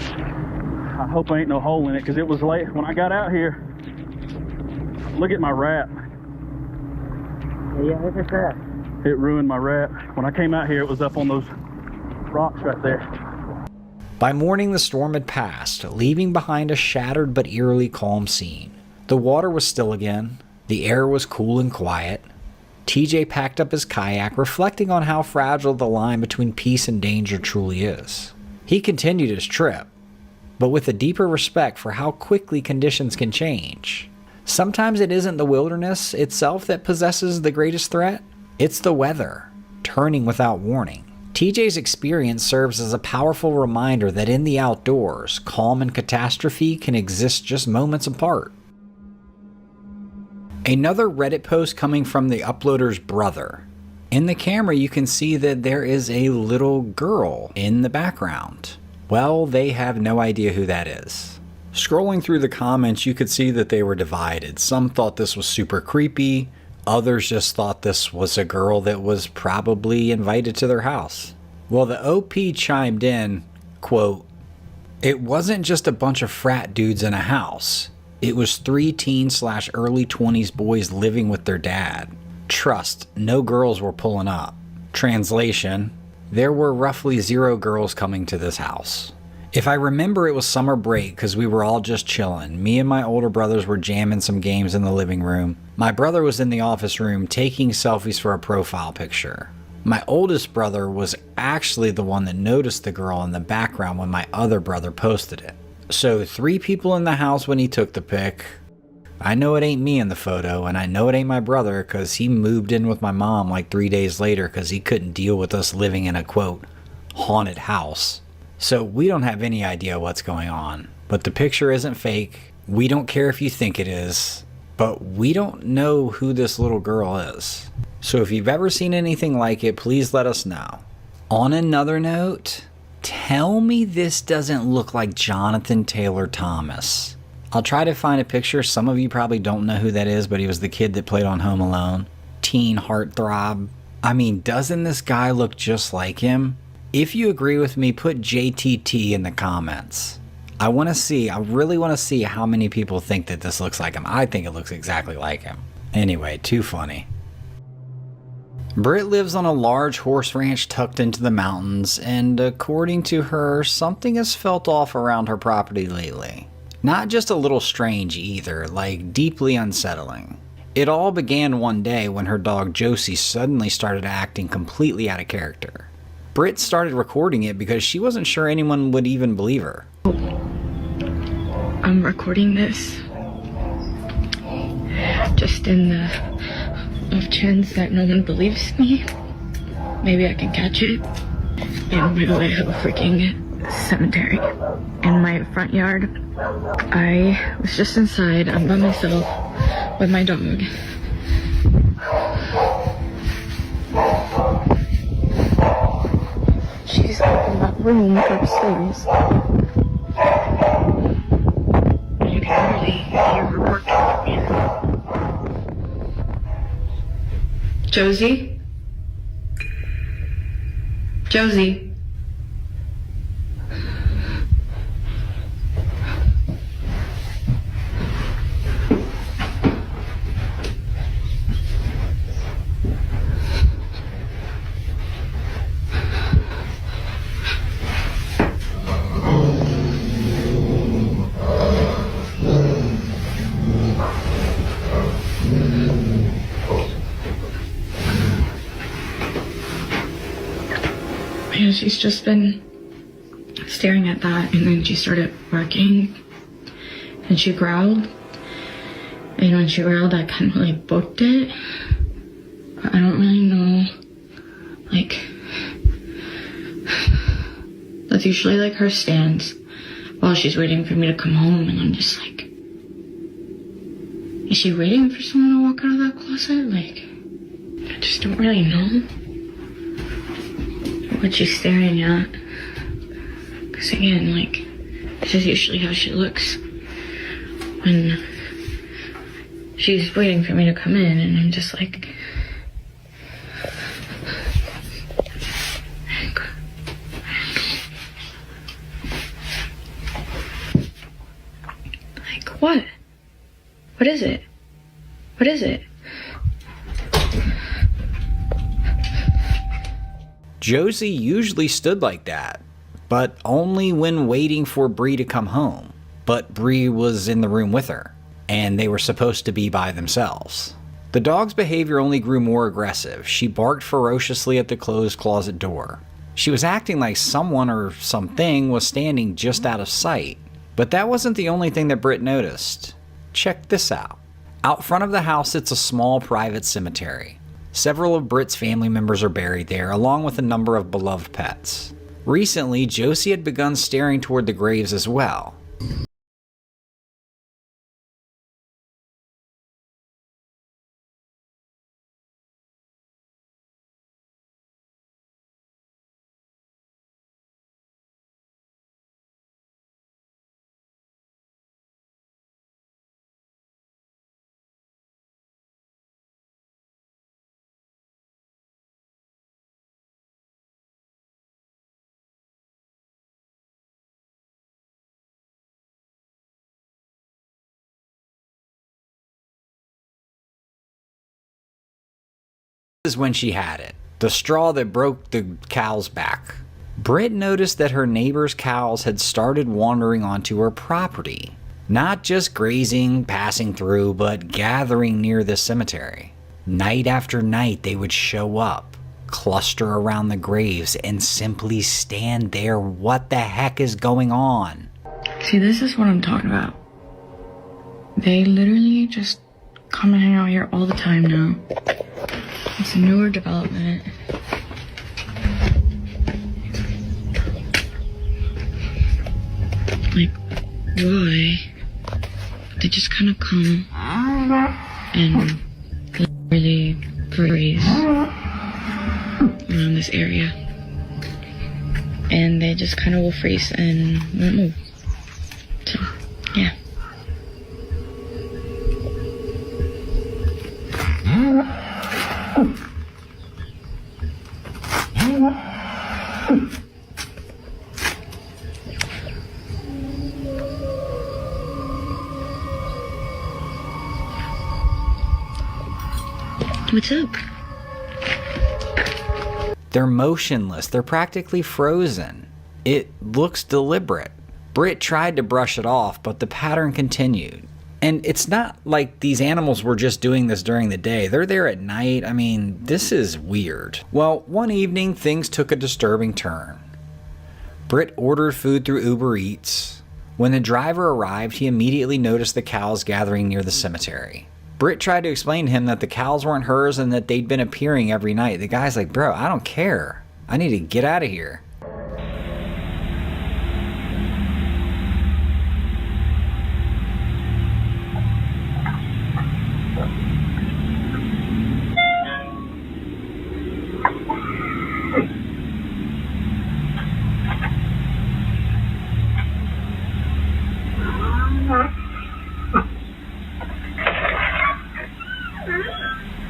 I hope there ain't no hole in it, because it was late. When I got out here, look at my wrap. Yeah, look at that. It ruined my wrap. When I came out here, it was up on those rocks right there. By morning, the storm had passed, leaving behind a shattered but eerily calm scene. The water was still again. The air was cool and quiet. TJ packed up his kayak, reflecting on how fragile the line between peace and danger truly is. He continued his trip, but with a deeper respect for how quickly conditions can change. Sometimes it isn't the wilderness itself that possesses the greatest threat. It's the weather, turning without warning. TJ's experience serves as a powerful reminder that in the outdoors, calm and catastrophe can exist just moments apart. Another Reddit post coming from the uploader's brother. In the camera, you can see that there is a little girl in the background. Well, they have no idea who that is. Scrolling through the comments, you could see that they were divided. Some thought this was super creepy. Others just thought this was a girl that was probably invited to their house. Well, the OP chimed in, quote, "It wasn't just a bunch of frat dudes in a house. It was 3 teen/early 20s boys living with their dad. Trust, no girls were pulling up." Translation, there were roughly 0 girls coming to this house. If I remember, it was summer break because we were all just chilling. Me and my older brothers were jamming some games in the living room. My brother was in the office room taking selfies for a profile picture. My oldest brother was actually the one that noticed the girl in the background when my other brother posted it. So 3 people in the house when he took the pic. I know it ain't me in the photo, and I know it ain't my brother because he moved in with my mom like 3 days later because he couldn't deal with us living in a, quote, haunted house. So we don't have any idea what's going on. But the picture isn't fake. We don't care if you think it is. But we don't know who this little girl is. So if you've ever seen anything like it, please let us know. On another note, tell me this doesn't look like Jonathan Taylor Thomas. I'll try to find a picture. Some of you probably don't know who that is, but he was the kid that played on Home Alone. Teen heartthrob. I mean, doesn't this guy look just like him? If you agree with me, put JTT in the comments. I really want to see how many people think that this looks like him. I think it looks exactly like him. Anyway, too funny. Britt lives on a large horse ranch tucked into the mountains, and according to her, something has felt off around her property lately. Not just a little strange either, like deeply unsettling. It all began one day when her dog Josie suddenly started acting completely out of character. Britt started recording it because she wasn't sure anyone would even believe her. I'm recording this just in the off chance that no one believes me. Maybe I can catch it. And by the way, I have a freaking cemetery in my front yard. I was just inside. I'm by myself with my dog. She's up in that room upstairs. You can really hear her working from here. Josie? Josie? Yeah, she's just been staring at that, and then she started barking, and she growled. And when she growled, I kind of like booked it. But I don't really know, like, that's usually like her stance while she's waiting for me to come home, and I'm just like, is she waiting for someone to walk out of that closet? Like, I just don't really know what she's staring at. Because again, like, this is usually how she looks when she's waiting for me to come in, and I'm just like, what? What is it? What is it? Josie usually stood like that, but only when waiting for Bree to come home. But Bree was in the room with her, and they were supposed to be by themselves. The dog's behavior only grew more aggressive. She barked ferociously at the closed closet door. She was acting like someone or something was standing just out of sight. But that wasn't the only thing that Britt noticed. Check this out. Out front of the house sits a small private cemetery. Several of Britt's family members are buried there, along with a number of beloved pets. Recently, Josie had begun staring toward the graves as well. is when she had it. The straw that broke the cow's back. Britt noticed that her neighbor's cows had started wandering onto her property. Not just grazing, passing through, but gathering near the cemetery. Night after night, they would show up, cluster around the graves, and simply stand there. What the heck is going on? See, this is what I'm talking about. They literally just come and hang out here all the time now. It's a newer development. Like, why? They just kind of come and really graze around this area. And they just kind of will freeze and won't move. So, yeah. What's up? They're motionless. They're practically frozen. It looks deliberate. Britt tried to brush it off, but the pattern continued. And it's not like these animals were just doing this during the day. They're there at night. I mean, this is weird. Well, one evening, things took a disturbing turn. Britt ordered food through Uber Eats. When the driver arrived, he immediately noticed the cows gathering near the cemetery. Britt tried to explain to him that the cows weren't hers and that they'd been appearing every night. The guy's like, bro, I don't care. I need to get out of here.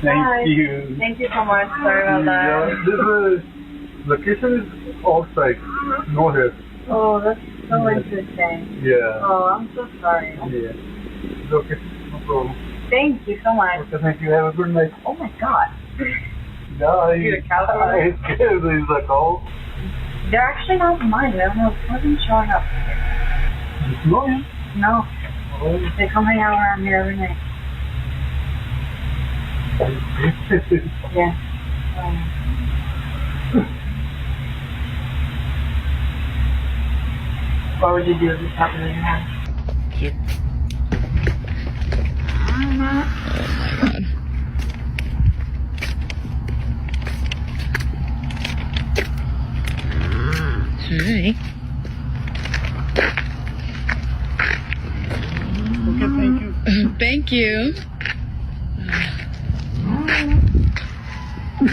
Thank you. Thank you so much. Sorry about that. This location is outside. Go ahead. Oh, that's so interesting. Yeah. Oh, I'm so sorry. Yeah. It's okay. No problem. Thank you so much. Okay, thank you. Have a good night. Oh my god. Yeah, You're a cow. it's scared. He's like, oh. They're actually not mine. I don't know. It wasn't showing up. You know him? No. Oh. They come hang out around here every night. Yeah. What would you do if this happened in your house? Oh my god. Hi. Okay, thank you. Thank you.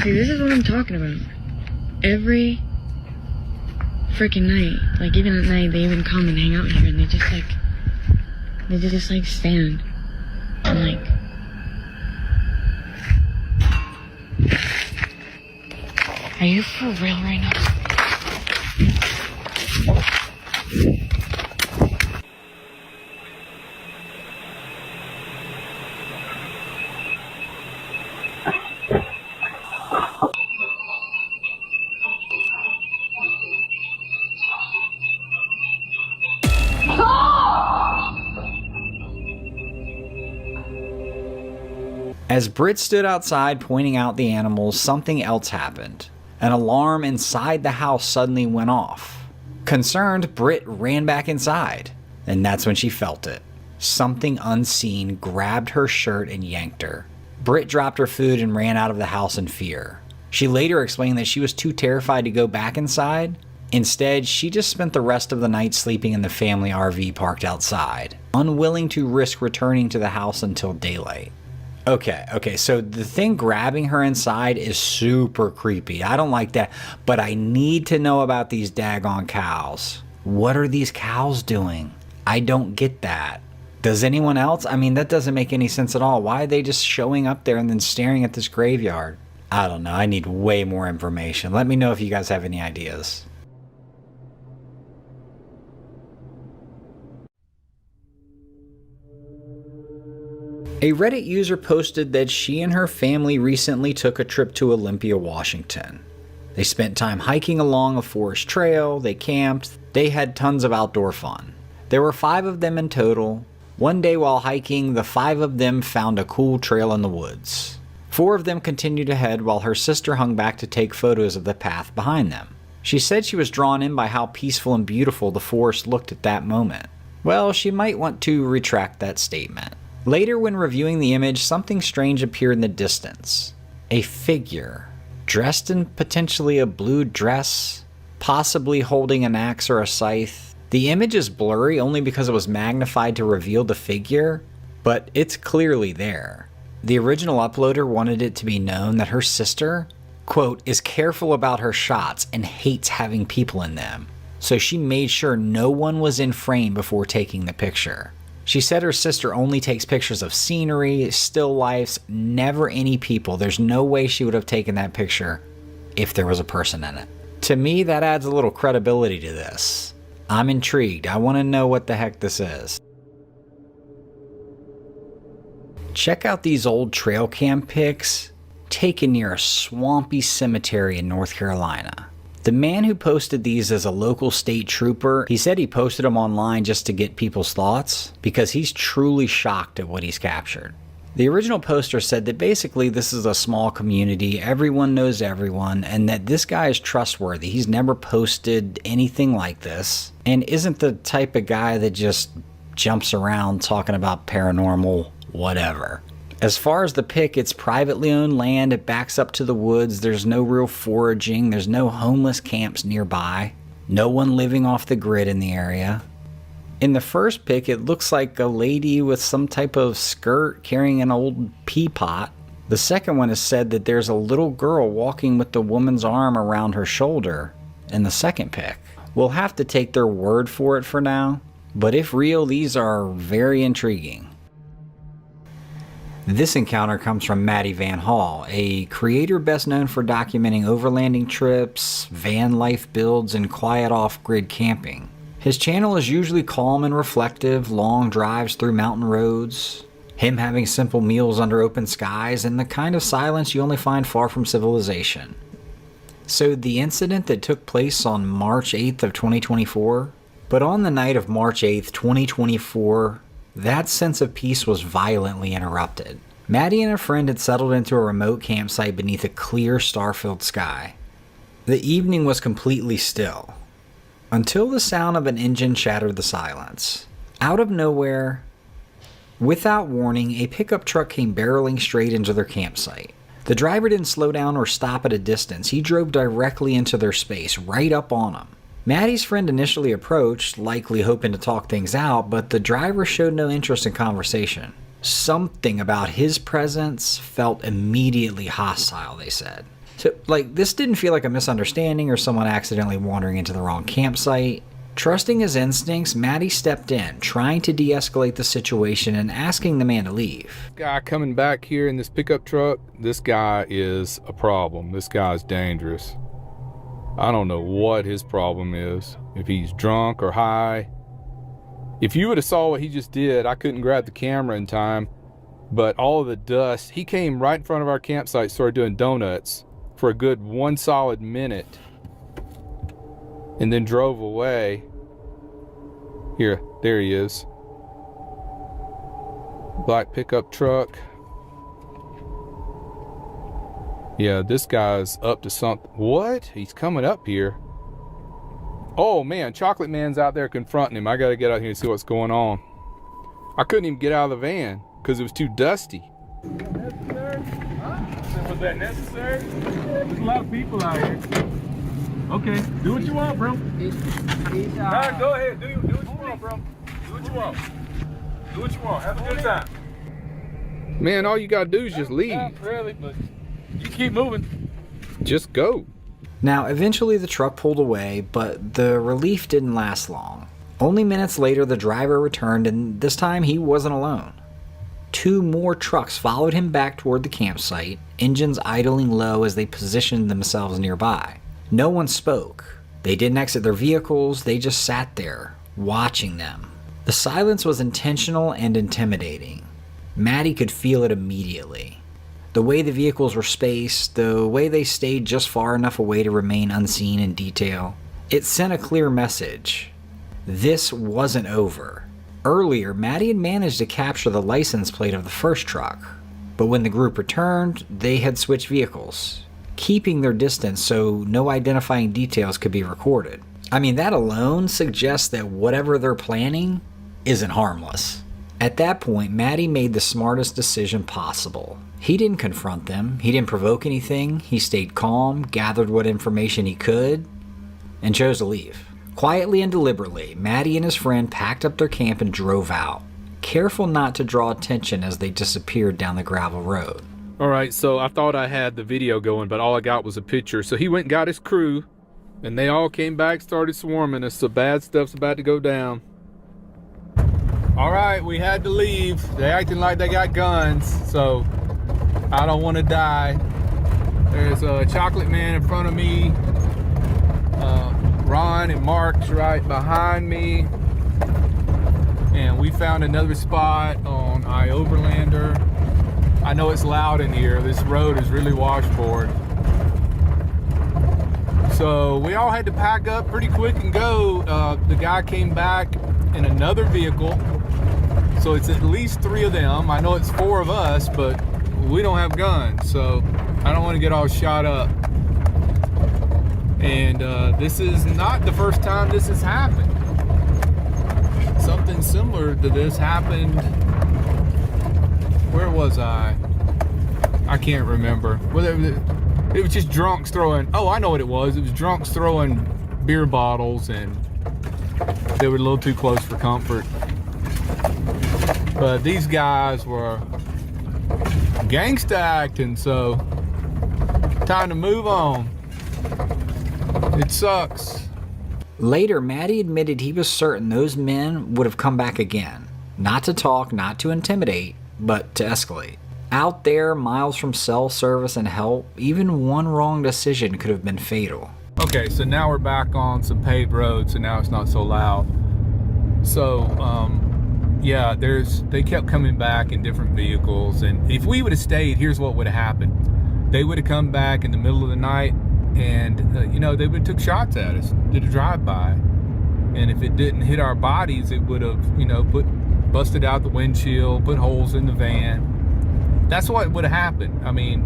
See, this is what I'm talking about. Every freaking night, like even at night, they even come and hang out here, and they just like stand and like. Are you for real right now? As Britt stood outside pointing out the animals, something else happened. An alarm inside the house suddenly went off. Concerned, Britt ran back inside, and that's when she felt it. Something unseen grabbed her shirt and yanked her. Britt dropped her food and ran out of the house in fear. She later explained that she was too terrified to go back inside. Instead, she just spent the rest of the night sleeping in the family RV parked outside, unwilling to risk returning to the house until daylight. Okay, so the thing grabbing her inside is super creepy. I don't like that, but I need to know about these daggone cows. What are these cows doing? I don't get that. Does anyone else? I mean, that doesn't make any sense at all. Why are they just showing up there and then staring at this graveyard? I don't know. I need way more information. Let me know if you guys have any ideas. A Reddit user posted that she and her family recently took a trip to Olympia, Washington. They spent time hiking along a forest trail, they camped, they had tons of outdoor fun. There were 5 of them in total. One day while hiking, the 5 of them found a cool trail in the woods. 4 of them continued ahead while her sister hung back to take photos of the path behind them. She said she was drawn in by how peaceful and beautiful the forest looked at that moment. Well, she might want to retract that statement. Later, when reviewing the image, something strange appeared in the distance. A figure, dressed in potentially a blue dress, possibly holding an axe or a scythe. The image is blurry only because it was magnified to reveal the figure, but it's clearly there. The original uploader wanted it to be known that her sister, quote, is careful about her shots and hates having people in them, so she made sure no one was in frame before taking the picture. She said her sister only takes pictures of scenery, still lifes, never any people. There's no way she would have taken that picture if there was a person in it. To me, that adds a little credibility to this. I'm intrigued. I want to know what the heck this is. Check out these old trail cam pics taken near a swampy cemetery in North Carolina. The man who posted these is a local state trooper. He said he posted them online just to get people's thoughts because he's truly shocked at what he's captured. The original poster said that basically this is a small community, everyone knows everyone, and that this guy is trustworthy. He's never posted anything like this and isn't the type of guy that just jumps around talking about paranormal whatever. As far as the pic, it's privately owned land, it backs up to the woods, there's no real foraging, there's no homeless camps nearby, no one living off the grid in the area. In the first pic, it looks like a lady with some type of skirt carrying an old pea pot. The second one is said that there's a little girl walking with the woman's arm around her shoulder in the second pic. We'll have to take their word for it for now, but if real, these are very intriguing. This encounter comes from Maddie Van Hall, a creator best known for documenting overlanding trips, van life builds, and quiet off-grid camping. His channel is usually calm and reflective, long drives through mountain roads, him having simple meals under open skies, and the kind of silence you only find far from civilization. So the incident that took place on March 8th of 2024, but on the night of March 8th, 2024, that sense of peace was violently interrupted. Maddie and a friend had settled into a remote campsite beneath a clear, star-filled sky. The evening was completely still, until the sound of an engine shattered the silence. Out of nowhere, without warning, a pickup truck came barreling straight into their campsite. The driver didn't slow down or stop at a distance. He drove directly into their space, right up on them. Maddie's friend initially approached, likely hoping to talk things out, but the driver showed no interest in conversation. Something about his presence felt immediately hostile, they said. So, this didn't feel like a misunderstanding or someone accidentally wandering into the wrong campsite. Trusting his instincts, Maddie stepped in, trying to de-escalate the situation and asking the man to leave. Guy coming back here in this pickup truck, this guy is a problem. This guy's dangerous. I don't know what his problem is, if he's drunk or high. If you would have saw what he just did, I couldn't grab the camera in time, but all of the dust, he came right in front of our campsite, started doing donuts for a good 1 solid minute, and then drove away. Here, there he is. Black pickup truck. Yeah, this guy's up to something. What? He's coming up here. Oh man, Chocolate Man's out there confronting him. I gotta get out here and see what's going on. I couldn't even get out of the van because it was too dusty. Was that necessary? There's a lot of people out here. Okay, do what you want, bro. Nah, go ahead, do what you want, bro. Do what you want. Do what you want. Have a good time. Man, all you gotta do is just leave. Not really, but you keep moving. Just go. Now, eventually the truck pulled away, but the relief didn't last long. Only minutes later, the driver returned, and this time he wasn't alone. 2 more trucks followed him back toward the campsite, engines idling low as they positioned themselves nearby. No one spoke. They didn't exit their vehicles, they just sat there, watching them. The silence was intentional and intimidating. Maddie could feel it immediately. The way the vehicles were spaced, the way they stayed just far enough away to remain unseen in detail, it sent a clear message. This wasn't over. Earlier, Maddie had managed to capture the license plate of the first truck, but when the group returned, they had switched vehicles, keeping their distance so no identifying details could be recorded. I mean, that alone suggests that whatever they're planning isn't harmless. At that point, Maddie made the smartest decision possible. He didn't confront them, he didn't provoke anything, he stayed calm, gathered what information he could, and chose to leave. Quietly and deliberately, Maddie and his friend packed up their camp and drove out, careful not to draw attention as they disappeared down the gravel road. Alright, so I thought I had the video going, but all I got was a picture. So he went and got his crew, and they all came back, started swarming us, so bad stuff's about to go down. Alright, we had to leave. They acting like they got guns, so I don't want to die. There's a chocolate man in front of me. Ron and Mark's right behind me. And we found another spot on Overlander. I know it's loud in here. This road is really washboard. So we all had to pack up pretty quick and go. The guy came back in another vehicle. So it's at least 3 of them. I know it's 4 of us, but we don't have guns. So I don't want to get all shot up. And this is not the first time this has happened. Something similar to this happened. Where was I? I can't remember. It was just drunks throwing. Oh, I know what it was. It was drunks throwing beer bottles, and they were a little too close for comfort. But these guys were gangsta acting, so time to move on. It sucks. Later, Maddie admitted he was certain those men would have come back again. Not to talk, not to intimidate, but to escalate. Out there, miles from cell service and help, even one wrong decision could have been fatal. Okay, so now we're back on some paved roads, and now it's not so loud. So, yeah, they kept coming back in different vehicles, and if we would have stayed, here's what would have happened. They would have come back in the middle of the night, and they would have took shots at us, did a drive-by, and if it didn't hit our bodies, it would have busted out the windshield, put holes in the van. That's what would have happened. I mean,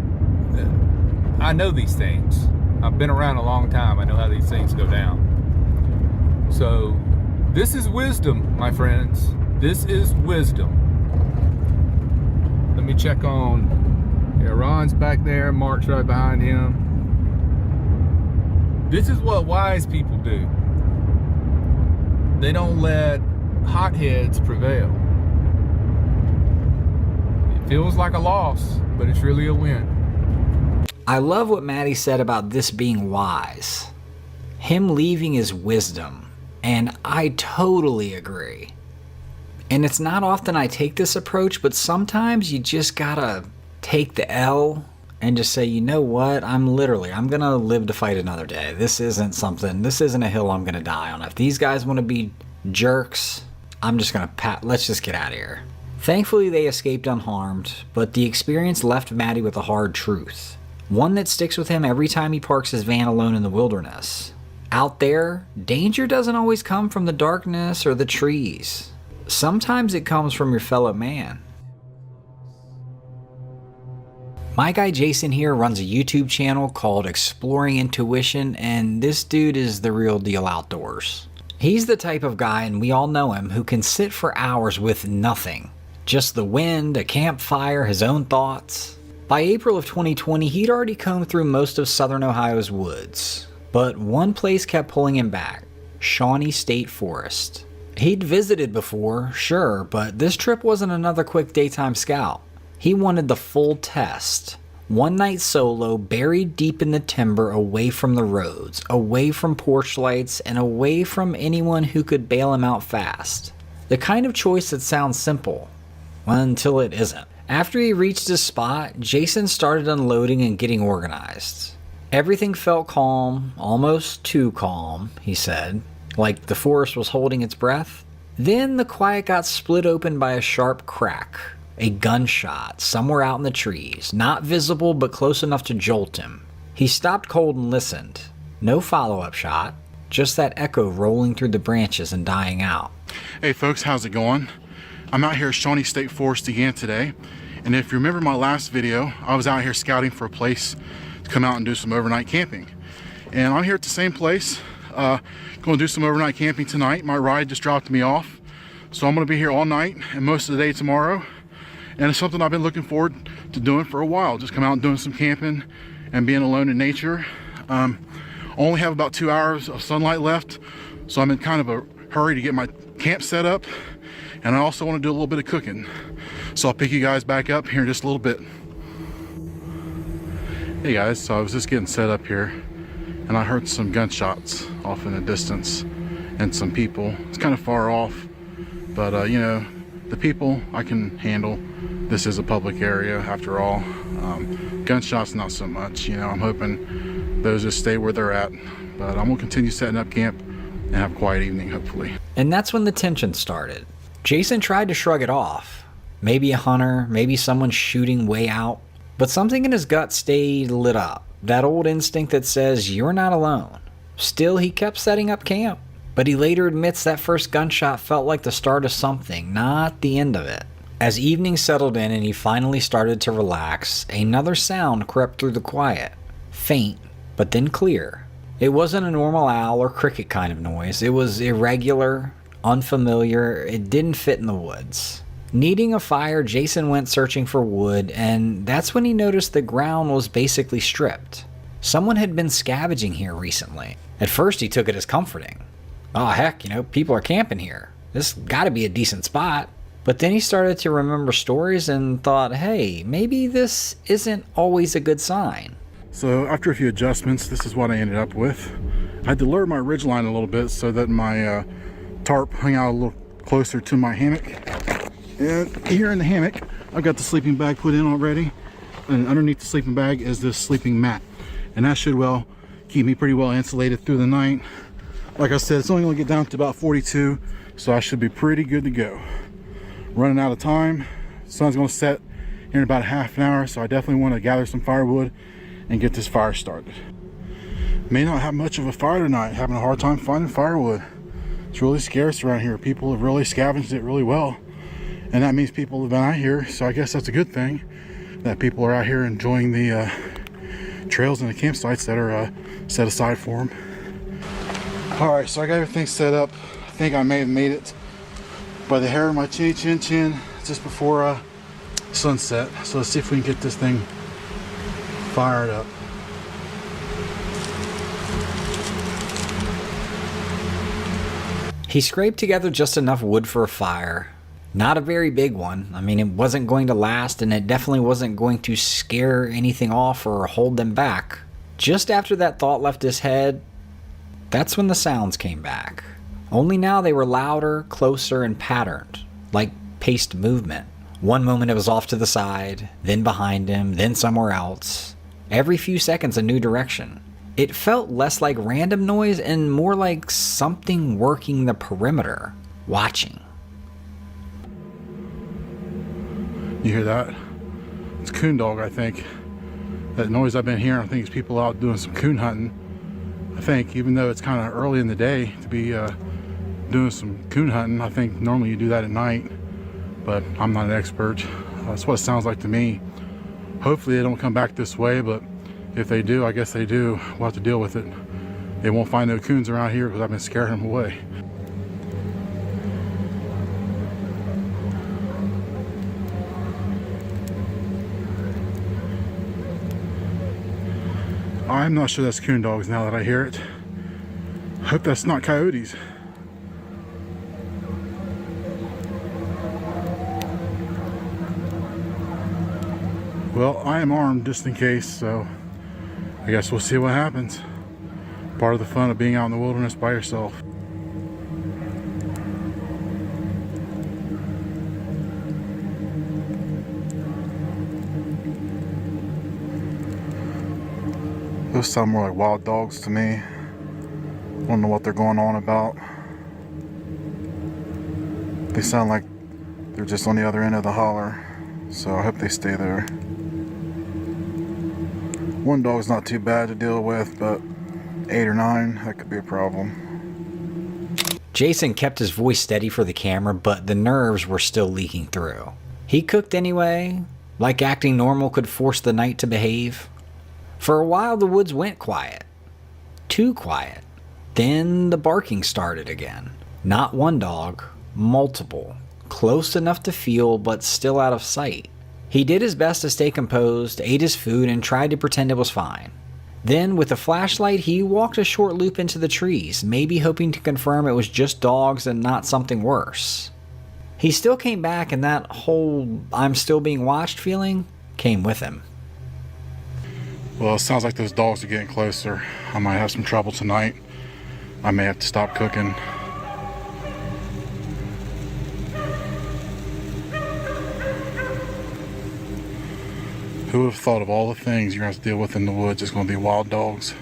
I know these things. I've been around a long time. I know how these things go down. So this is wisdom, my friends. This is wisdom. Let me check on, yeah, Ron's back there, Mark's right behind him. This is what wise people do. They don't let hotheads prevail. It feels like a loss, but it's really a win. I love what Maddie said about this being wise. Him leaving is wisdom, and I totally agree. And it's not often I take this approach, but sometimes you just gotta take the L and just say, you know what, I'm gonna live to fight another day. This isn't a hill I'm gonna die on. If these guys wanna be jerks, I'm just gonna let's just get out of here. Thankfully they escaped unharmed, but the experience left Maddie with a hard truth. One that sticks with him every time he parks his van alone in the wilderness. Out there, danger doesn't always come from the darkness or the trees. Sometimes it comes from your fellow man. My guy Jason here runs a YouTube channel called Exploring Intuition, and this dude is the real deal outdoors. He's the type of guy, and we all know him, who can sit for hours with nothing. Just the wind, a campfire, his own thoughts. By April of 2020, he'd already combed through most of southern Ohio's woods. But one place kept pulling him back, Shawnee State Forest. He'd visited before, sure, but this trip wasn't another quick daytime scout. He wanted the full test. One night solo, buried deep in the timber, away from the roads, away from porch lights, and away from anyone who could bail him out fast. The kind of choice that sounds simple, until it isn't. After he reached his spot, Jason started unloading and getting organized. Everything felt calm, almost too calm, he said, like the forest was holding its breath. Then the quiet got split open by a sharp crack. A gunshot somewhere out in the trees, not visible but close enough to jolt him. He stopped cold and listened. No follow-up shot, just that echo rolling through the branches and dying out. Hey folks, how's it going? I'm out here at Shawnee State Forest again today, and if you remember my last video, I was out here scouting for a place to come out and do some overnight camping. And I'm here at the same place, going to do some overnight camping tonight. My ride just dropped me off, so I'm going to be here all night and most of the day tomorrow. And it's something I've been looking forward to doing for a while, just come out and doing some camping and being alone in nature. Only have about 2 hours of sunlight left, so I'm in kind of a hurry to get my camp set up, and I also want to do a little bit of cooking. So I'll pick you guys back up here in just a little bit. Hey guys, so I was just getting set up here, and I heard some gunshots off in the distance and some people. It's kind of far off, but you know, the people I can handle. This is a public area after all. Gunshots not so much, you know. I'm hoping those just stay where they're at, but I'm gonna continue setting up camp and have a quiet evening, hopefully. And that's when the tension started. Jason tried to shrug it off. Maybe a hunter, maybe someone shooting way out, but something in his gut stayed lit up. That old instinct that says you're not alone. Still, he kept setting up camp, but he later admits that first gunshot felt like the start of something, not the end of it. As evening settled in and he finally started to relax, another sound crept through the quiet. Faint, but then clear. It wasn't a normal owl or cricket kind of noise. It was irregular, unfamiliar. It didn't fit in the woods. Needing a fire, Jason went searching for wood, and that's when he noticed the ground was basically stripped. Someone had been scavenging here recently. At first he took it as comforting. Oh heck, you know, people are camping here. This gotta be a decent spot. But then he started to remember stories and thought, hey, maybe this isn't always a good sign. So after a few adjustments, this is what I ended up with. I had to lower my ridge line a little bit so that my tarp hung out a little closer to my hammock. And here in the hammock, I've got the sleeping bag put in already. And underneath the sleeping bag is this sleeping mat. And that should well keep me pretty well insulated through the night. Like I said, it's only gonna get down to about 42, so I should be pretty good to go. Running out of time. The sun's gonna set here in about a half an hour, so I definitely want to gather some firewood and get this fire started. May not have much of a fire tonight, having a hard time finding firewood. It's really scarce around here. People have really scavenged it really well, and that means people have been out here, so I guess that's a good thing that people are out here enjoying the trails and the campsites that are set aside for them. All right, so I got everything set up. I think I may have made it by the hair of my chin just before sunset. So let's see if we can get this thing fired up. He scraped together just enough wood for a fire. Not a very big one. I mean, it wasn't going to last, and it definitely wasn't going to scare anything off or hold them back. Just after that thought left his head, that's when the sounds came back. Only now they were louder, closer, and patterned, like paced movement. One moment it was off to the side, then behind him, then somewhere else. Every few seconds a new direction. It felt less like random noise and more like something working the perimeter, watching. You hear that? It's coon dog, I think. That noise I've been hearing, I think it's people out doing some coon hunting. I think, even though it's kind of early in the day to be doing some coon hunting, I think normally you do that at night, but I'm not an expert. That's what it sounds like to me. Hopefully they don't come back this way, but if they do, I guess they do. We'll have to deal with it. They won't find no coons around here because I've been scaring them away. I'm not sure that's coon dogs now that I hear it. Hope that's not coyotes. Well, I am armed just in case, so I guess we'll see what happens. Part of the fun of being out in the wilderness by yourself. Those sound more like wild dogs to me. I don't know what they're going on about. They sound like they're just on the other end of the holler. So I hope they stay there. One dog's not too bad to deal with, but 8 or 9, that could be a problem. Jason kept his voice steady for the camera, but the nerves were still leaking through. He cooked anyway, like acting normal could force the night to behave. For a while, the woods went quiet. Too quiet. Then the barking started again. Not one dog, multiple. Close enough to feel, but still out of sight. He did his best to stay composed, ate his food, and tried to pretend it was fine. Then, with a flashlight, he walked a short loop into the trees, maybe hoping to confirm it was just dogs and not something worse. He still came back, and that whole "I'm still being watched" feeling came with him. Well, it sounds like those dogs are getting closer. I might have some trouble tonight. I may have to stop cooking. Who would have thought of all the things you're going to have to deal with in the woods, it's going to be wild dogs?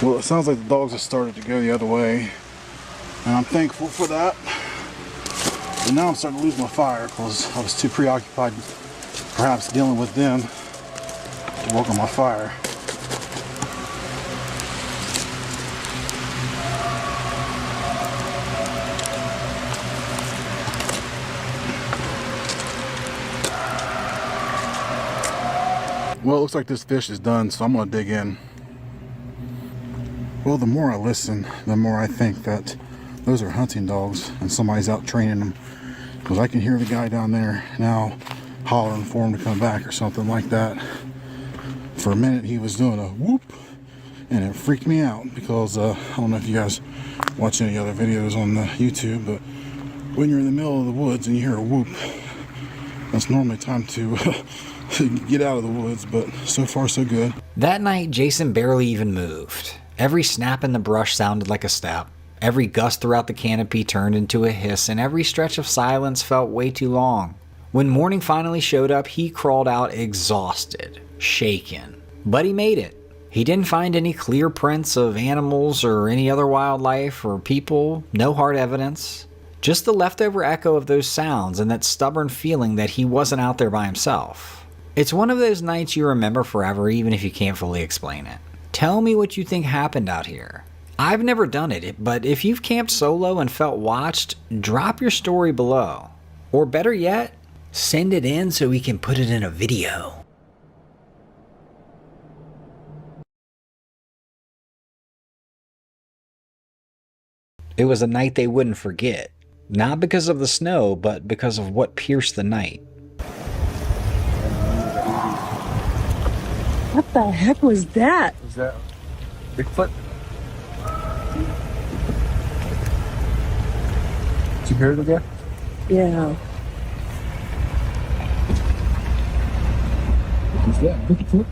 Well, it sounds like the dogs have started to go the other way, and I'm thankful for that. But now I'm starting to lose my fire because I was too preoccupied perhaps dealing with them to work on my fire. Well, it looks like this fish is done, so I'm going to dig in. Well, the more I listen, the more I think that those are hunting dogs and somebody's out training them. Because I can hear the guy down there now hollering for him to come back or something like that. For a minute he was doing a whoop, and it freaked me out because I don't know if you guys watch any other videos on the YouTube, but when you're in the middle of the woods and you hear a whoop, that's normally time to get out of the woods, but so far so good. That night, Jason barely even moved. Every snap in the brush sounded like a step. Every gust throughout the canopy turned into a hiss, and every stretch of silence felt way too long. When morning finally showed up, he crawled out exhausted, shaken. But he made it. He didn't find any clear prints of animals or any other wildlife or people, no hard evidence. Just the leftover echo of those sounds and that stubborn feeling that he wasn't out there by himself. It's one of those nights you remember forever, even if you can't fully explain it. Tell me what you think happened out here. I've never done it, but if you've camped solo and felt watched, drop your story below. Or better yet, send it in so we can put it in a video. It was a night they wouldn't forget. Not because of the snow, but because of what pierced the night. What the heck was that? Was that Bigfoot? Did you hear it again? Yeah. Is that Bigfoot?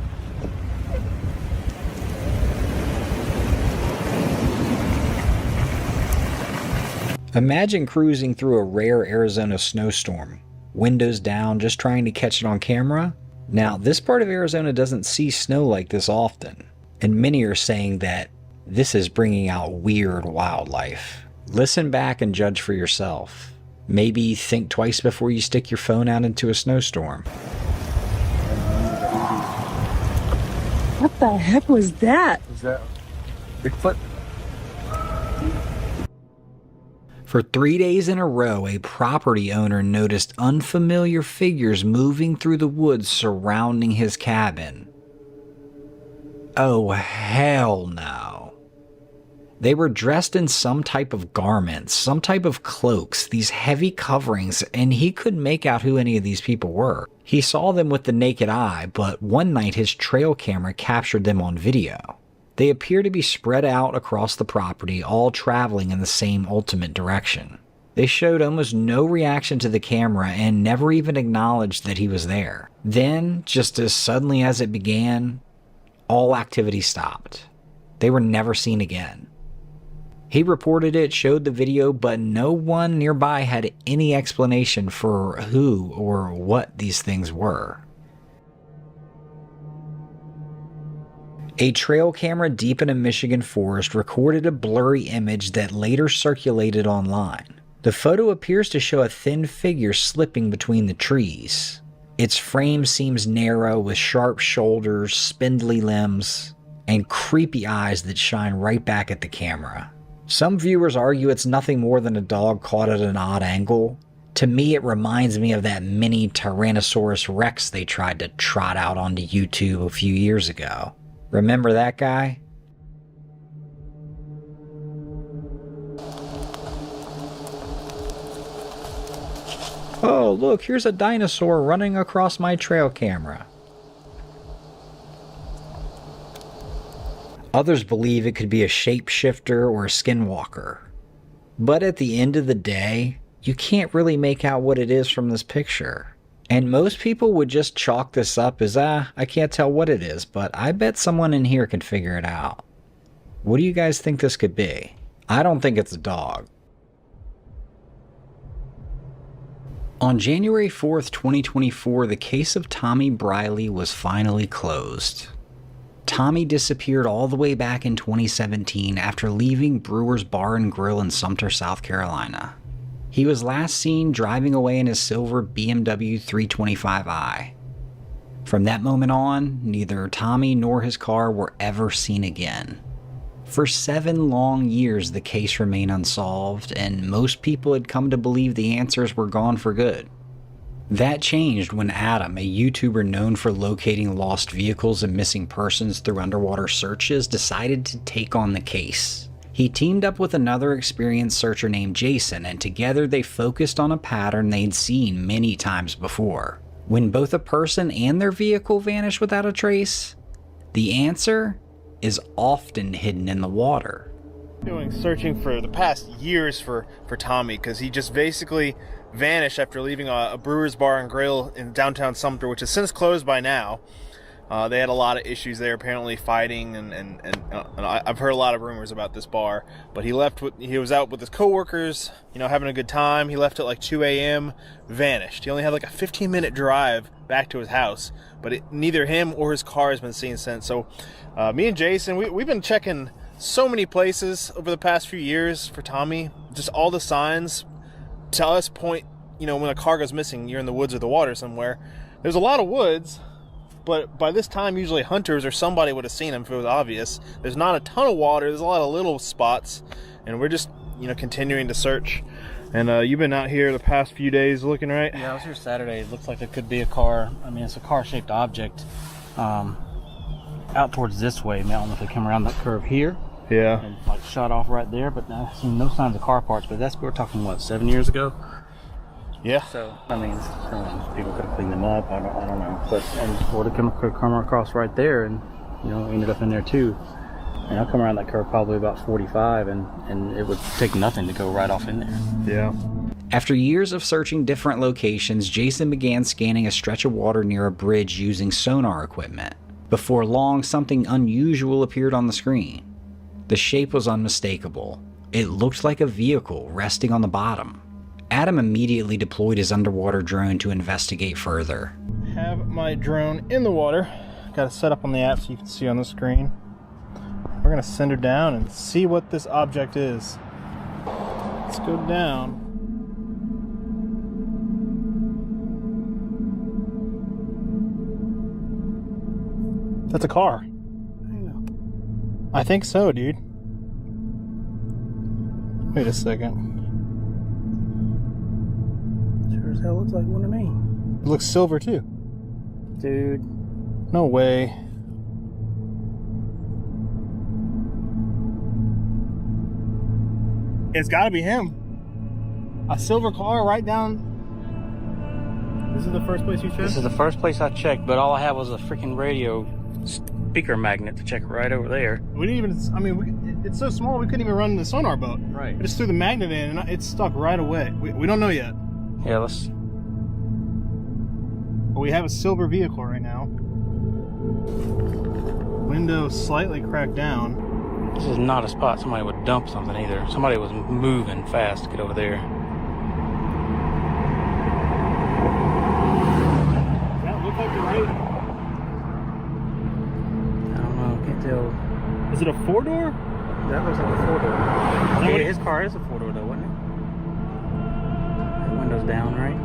Imagine cruising through a rare Arizona snowstorm, windows down, just trying to catch it on camera. Now, this part of Arizona doesn't see snow like this often, and many are saying that this is bringing out weird wildlife. Listen back and judge for yourself. Maybe think twice before you stick your phone out into a snowstorm. What the heck was that? Was that Bigfoot? For 3 days in a row, a property owner noticed unfamiliar figures moving through the woods surrounding his cabin. Oh, hell no. They were dressed in some type of garments, some type of cloaks, these heavy coverings, and he couldn't make out who any of these people were. He saw them with the naked eye, but one night his trail camera captured them on video. They appear to be spread out across the property, all traveling in the same ultimate direction. They showed almost no reaction to the camera and never even acknowledged that he was there. Then, just as suddenly as it began, all activity stopped. They were never seen again. He reported it, showed the video, but no one nearby had any explanation for who or what these things were. A trail camera deep in a Michigan forest recorded a blurry image that later circulated online. The photo appears to show a thin figure slipping between the trees. Its frame seems narrow with sharp shoulders, spindly limbs, and creepy eyes that shine right back at the camera. Some viewers argue it's nothing more than a dog caught at an odd angle. To me, it reminds me of that mini Tyrannosaurus Rex they tried to trot out onto YouTube a few years ago. Remember that guy? Oh, look, here's a dinosaur running across my trail camera. Others believe it could be a shapeshifter or a skinwalker. But at the end of the day, you can't really make out what it is from this picture. And most people would just chalk this up as, I can't tell what it is, but I bet someone in here can figure it out. What do you guys think this could be? I don't think it's a dog. On January 4th, 2024, the case of Tommy Briley was finally closed. Tommy disappeared all the way back in 2017 after leaving Brewer's Bar and Grill in Sumter, South Carolina. He was last seen driving away in his silver BMW 325i. From that moment on, neither Tommy nor his car were ever seen again. For 7 long years, the case remained unsolved, and most people had come to believe the answers were gone for good. That changed when Adam, a YouTuber known for locating lost vehicles and missing persons through underwater searches, decided to take on the case. He teamed up with another experienced searcher named Jason, and together they focused on a pattern they'd seen many times before. When both a person and their vehicle vanish without a trace, the answer is often hidden in the water. Searching for the past years for Tommy, because he just basically vanished after leaving a Brewer's Bar and Grill in downtown Sumter, which has since closed by now. They had a lot of issues there, apparently fighting, and I've heard a lot of rumors about this bar. But he was out with his coworkers, having a good time. He left at like 2 a.m., vanished. He only had like a 15-minute drive back to his house, but neither him or his car has been seen since. So me and Jason, we've been checking so many places over the past few years for Tommy. Just all the signs tell us point, when a car goes missing, you're in the woods or the water somewhere. There's a lot of woods, but by this time, usually hunters or somebody would have seen him if it was obvious. There's not a ton of water. There's a lot of little spots, and we're just, continuing to search. And you've been out here the past few days looking, right? Yeah, I was here Saturday. It looks like it could be a car. I mean, it's a car-shaped object. Out towards this way. I don't know if they come around that curve here. Yeah. And shot off right there, but I've seen no signs of car parts. But we're talking, 7 years ago? Yeah. So, people could have cleaned them up. I don't know. But, or they come across right there and, ended up in there too. And I'll come around that curve probably about 45, and it would take nothing to go right off in there. Yeah. After years of searching different locations, Jason began scanning a stretch of water near a bridge using sonar equipment. Before long, something unusual appeared on the screen. The shape was unmistakable. It looked like a vehicle resting on the bottom. Adam immediately deployed his underwater drone to investigate further. Have my drone in the water. Got it set up on the app so you can see on the screen. We're gonna send her down and see what this object is. Let's go down. That's a car. I think so, dude. Wait a second. Sure as hell looks like one to me. It looks silver too. Dude. No way. It's gotta be him. A silver car right down. This is the first place you checked? This is the first place I checked, but all I had was a freaking radio speaker magnet to check right over there. We didn't even, it's so small we couldn't even run the sonar boat. Right. We just threw the magnet in and it's stuck right away. We don't know yet. Yeah, let's... But we have a silver vehicle right now. Window slightly cracked down. This is not a spot somebody would dump something either. Somebody was moving fast to get over there. That look like you're right. I don't know, can't still. Is it a 4-door? That looks like a 4-door. That Yeah, his car is a 4-door though, wasn't it? The window's down, right?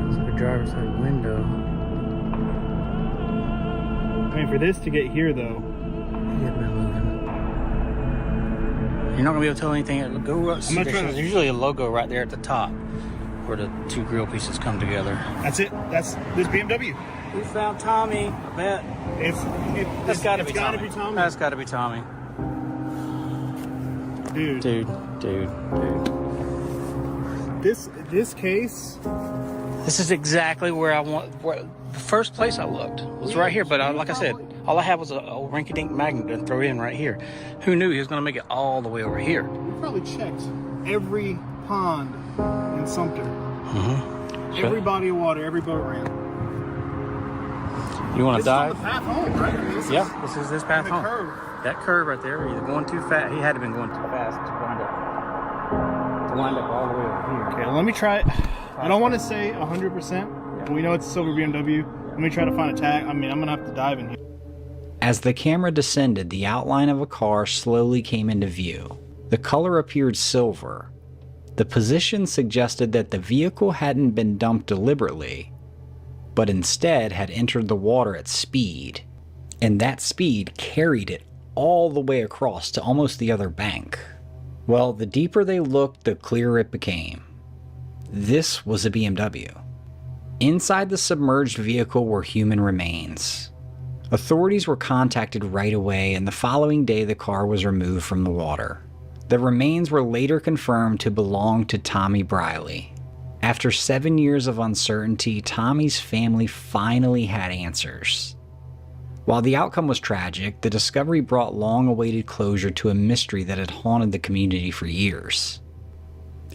That's like a driver's side window. I mean, for this to get here though. Yeah, been moving. You're not gonna be able to tell anything. There's usually a logo right there at the top where the two grill pieces come together. That's it. That's this BMW. We found Tommy. I bet. That's gotta be Tommy. That's gotta be Tommy. Dude. This case. This is exactly where I want. The first place I looked was right here, but like I said, all I had was a old rinky-dink magnet to throw in right here. Who knew he was going to make it all the way over here? We probably checked every pond in Sumter. Mm-hmm. Every body of water, every boat ramp. You want to dive? This is on the path home, right? I mean, This is this path home. Curve. That curve right there, either going too fast. He had to have been going too fast to wind up all the way over here. Okay, let me try it. I don't want to say 100%. We know it's a silver BMW. Let me try to find a tag. I mean, I'm gonna have to dive in here. As the camera descended, the outline of a car slowly came into view. The color appeared silver. The position suggested that the vehicle hadn't been dumped deliberately, but instead had entered the water at speed, and that speed carried it all the way across to almost the other bank. Well, the deeper they looked, the clearer it became. This was a BMW. Inside the submerged vehicle were human remains. Authorities were contacted right away, and the following day the car was removed from the water. The remains were later confirmed to belong to Tommy Briley. After 7 years of uncertainty, Tommy's family finally had answers. While the outcome was tragic, the discovery brought long-awaited closure to a mystery that had haunted the community for years.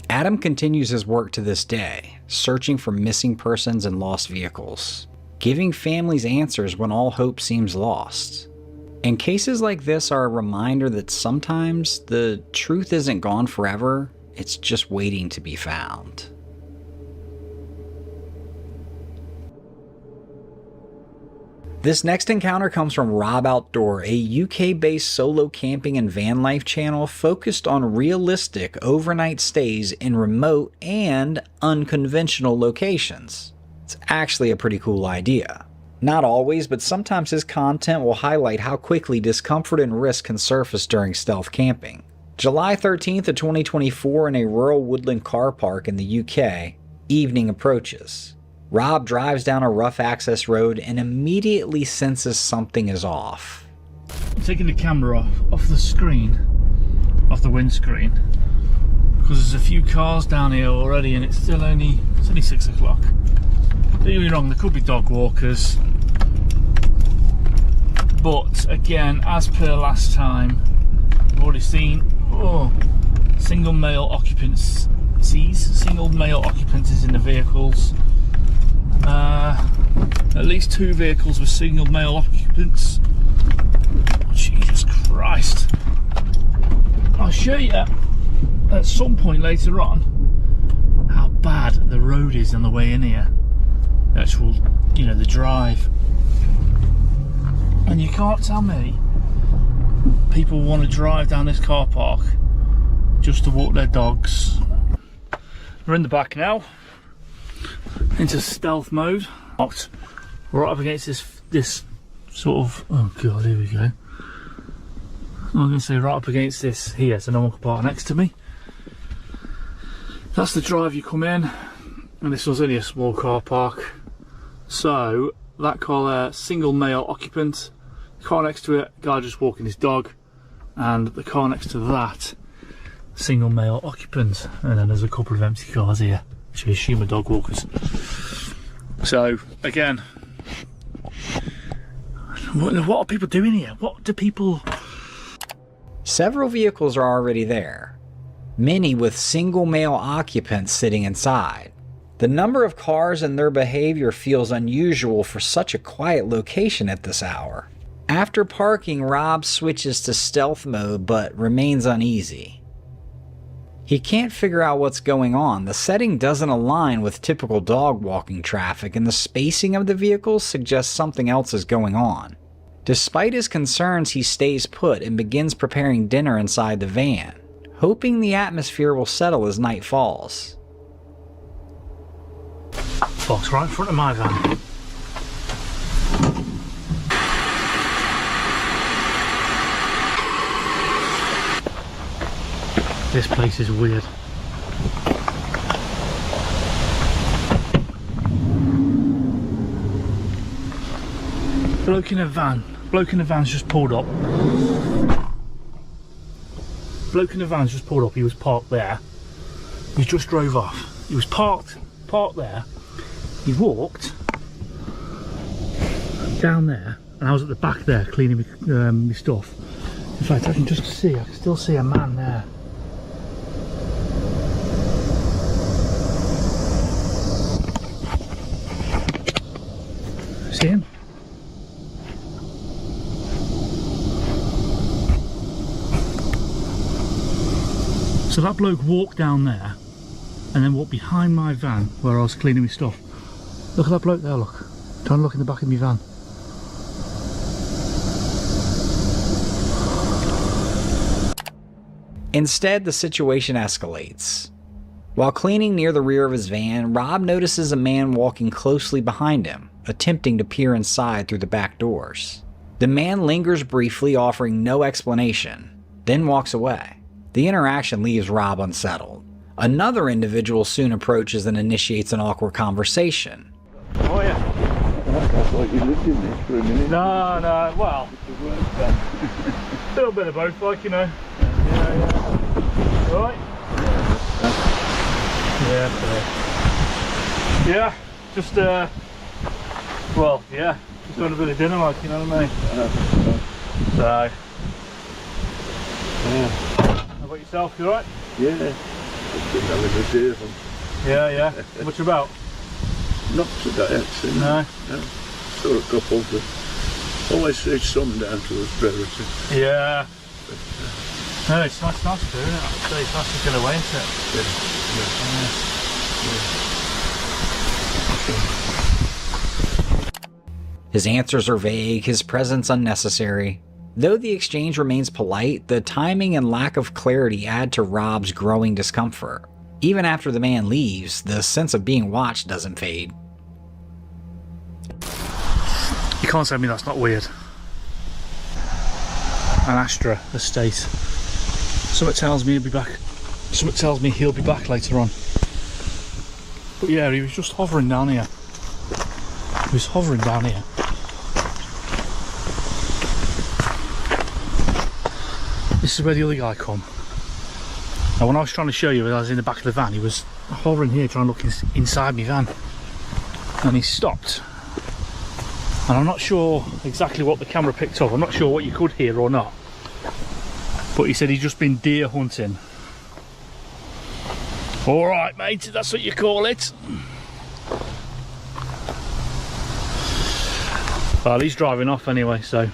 Adam continues his work to this day, searching for missing persons and lost vehicles, giving families answers when all hope seems lost. And cases like this are a reminder that sometimes the truth isn't gone forever, it's just waiting to be found. This next encounter comes from Rob Outdoor, a UK-based solo camping and van life channel focused on realistic overnight stays in remote and unconventional locations. It's actually a pretty cool idea. Not always, but sometimes his content will highlight how quickly discomfort and risk can surface during stealth camping. July 13th of 2024 in a rural woodland car park in the UK, evening approaches. Rob drives down a rough access road and immediately senses something is off. I'm taking the camera off the screen, off the windscreen, because there's a few cars down here already and it's only 6 o'clock. Don't get me wrong, there could be dog walkers, but again, as per last time, we've already seen single male occupants in the vehicles. At least 2 vehicles with single male occupants. Jesus Christ. I'll show you at some point later on how bad the road is on the way in here. The actual, the drive. And you can't tell me people want to drive down this car park just to walk their dogs. We're in the back now, into stealth mode. We're up against this sort of, oh god, here we go. I'm going to say right up against this here, so no one can park next to me. That's the drive you come in, and this was only a small car park. So that car there, single male occupant. The car next to it, guy just walking his dog, and the car next to that, single male occupant. And then there's a couple of empty cars here, which I assume are dog walkers. So again, what are people doing here? What do people... Several vehicles are already there, many with single male occupants sitting inside. The number of cars and their behavior feels unusual for such a quiet location at this hour. After parking, Rob switches to stealth mode but remains uneasy. He can't figure out what's going on. The setting doesn't align with typical dog walking traffic, and the spacing of the vehicles suggests something else is going on. Despite his concerns, he stays put and begins preparing dinner inside the van, hoping the atmosphere will settle as night falls. Box right in front of my van. This place is weird. Bloke in a van. Bloke in the van's just pulled up. Bloke in the van's just pulled up. He was parked there. He just drove off. He was parked there. He walked down there, and I was at the back there cleaning my stuff. In fact, I can still see a man there. See him? So that bloke walked down there and then walked behind my van where I was cleaning my stuff. Look at that bloke there, look. Trying to look in the back of my van. Instead, the situation escalates. While cleaning near the rear of his van, Rob notices a man walking closely behind him, attempting to peer inside through the back doors. The man lingers briefly, offering no explanation, then walks away. The interaction leaves Rob unsettled. Another individual soon approaches and initiates an awkward conversation. Oh yeah. I thought you lived in this for a minute. No, well, a little bit of both, like, you know. Yeah. Right? Yeah, just well, yeah, just doing a bit of dinner, like, you know what I mean? So, yeah. How about yourself, you alright? Yeah, just been having a day of them. Yeah. Much about? Not today, actually. No. Saw a couple, but always see some down to us relative. Yeah. No, it's nice to do, isn't it? I'd say it's nice to get away, isn't it? His answers are vague, his presence unnecessary. Though the exchange remains polite, the timing and lack of clarity add to Rob's growing discomfort. Even after the man leaves, the sense of being watched doesn't fade. You can't tell me that's not weird. An Astra estate. Something tells me he'll be back. Something tells me he'll be back later on. But yeah, he was just hovering down here. He was hovering down here. This is where the other guy come. Now when I was trying to show you, I was in the back of the van, he was hovering here trying to look inside my van. And he stopped. And I'm not sure exactly what the camera picked up. I'm not sure what you could hear or not. But he said he'd just been deer hunting. Alright mate, that's what you call it. Well, he's driving off anyway, so.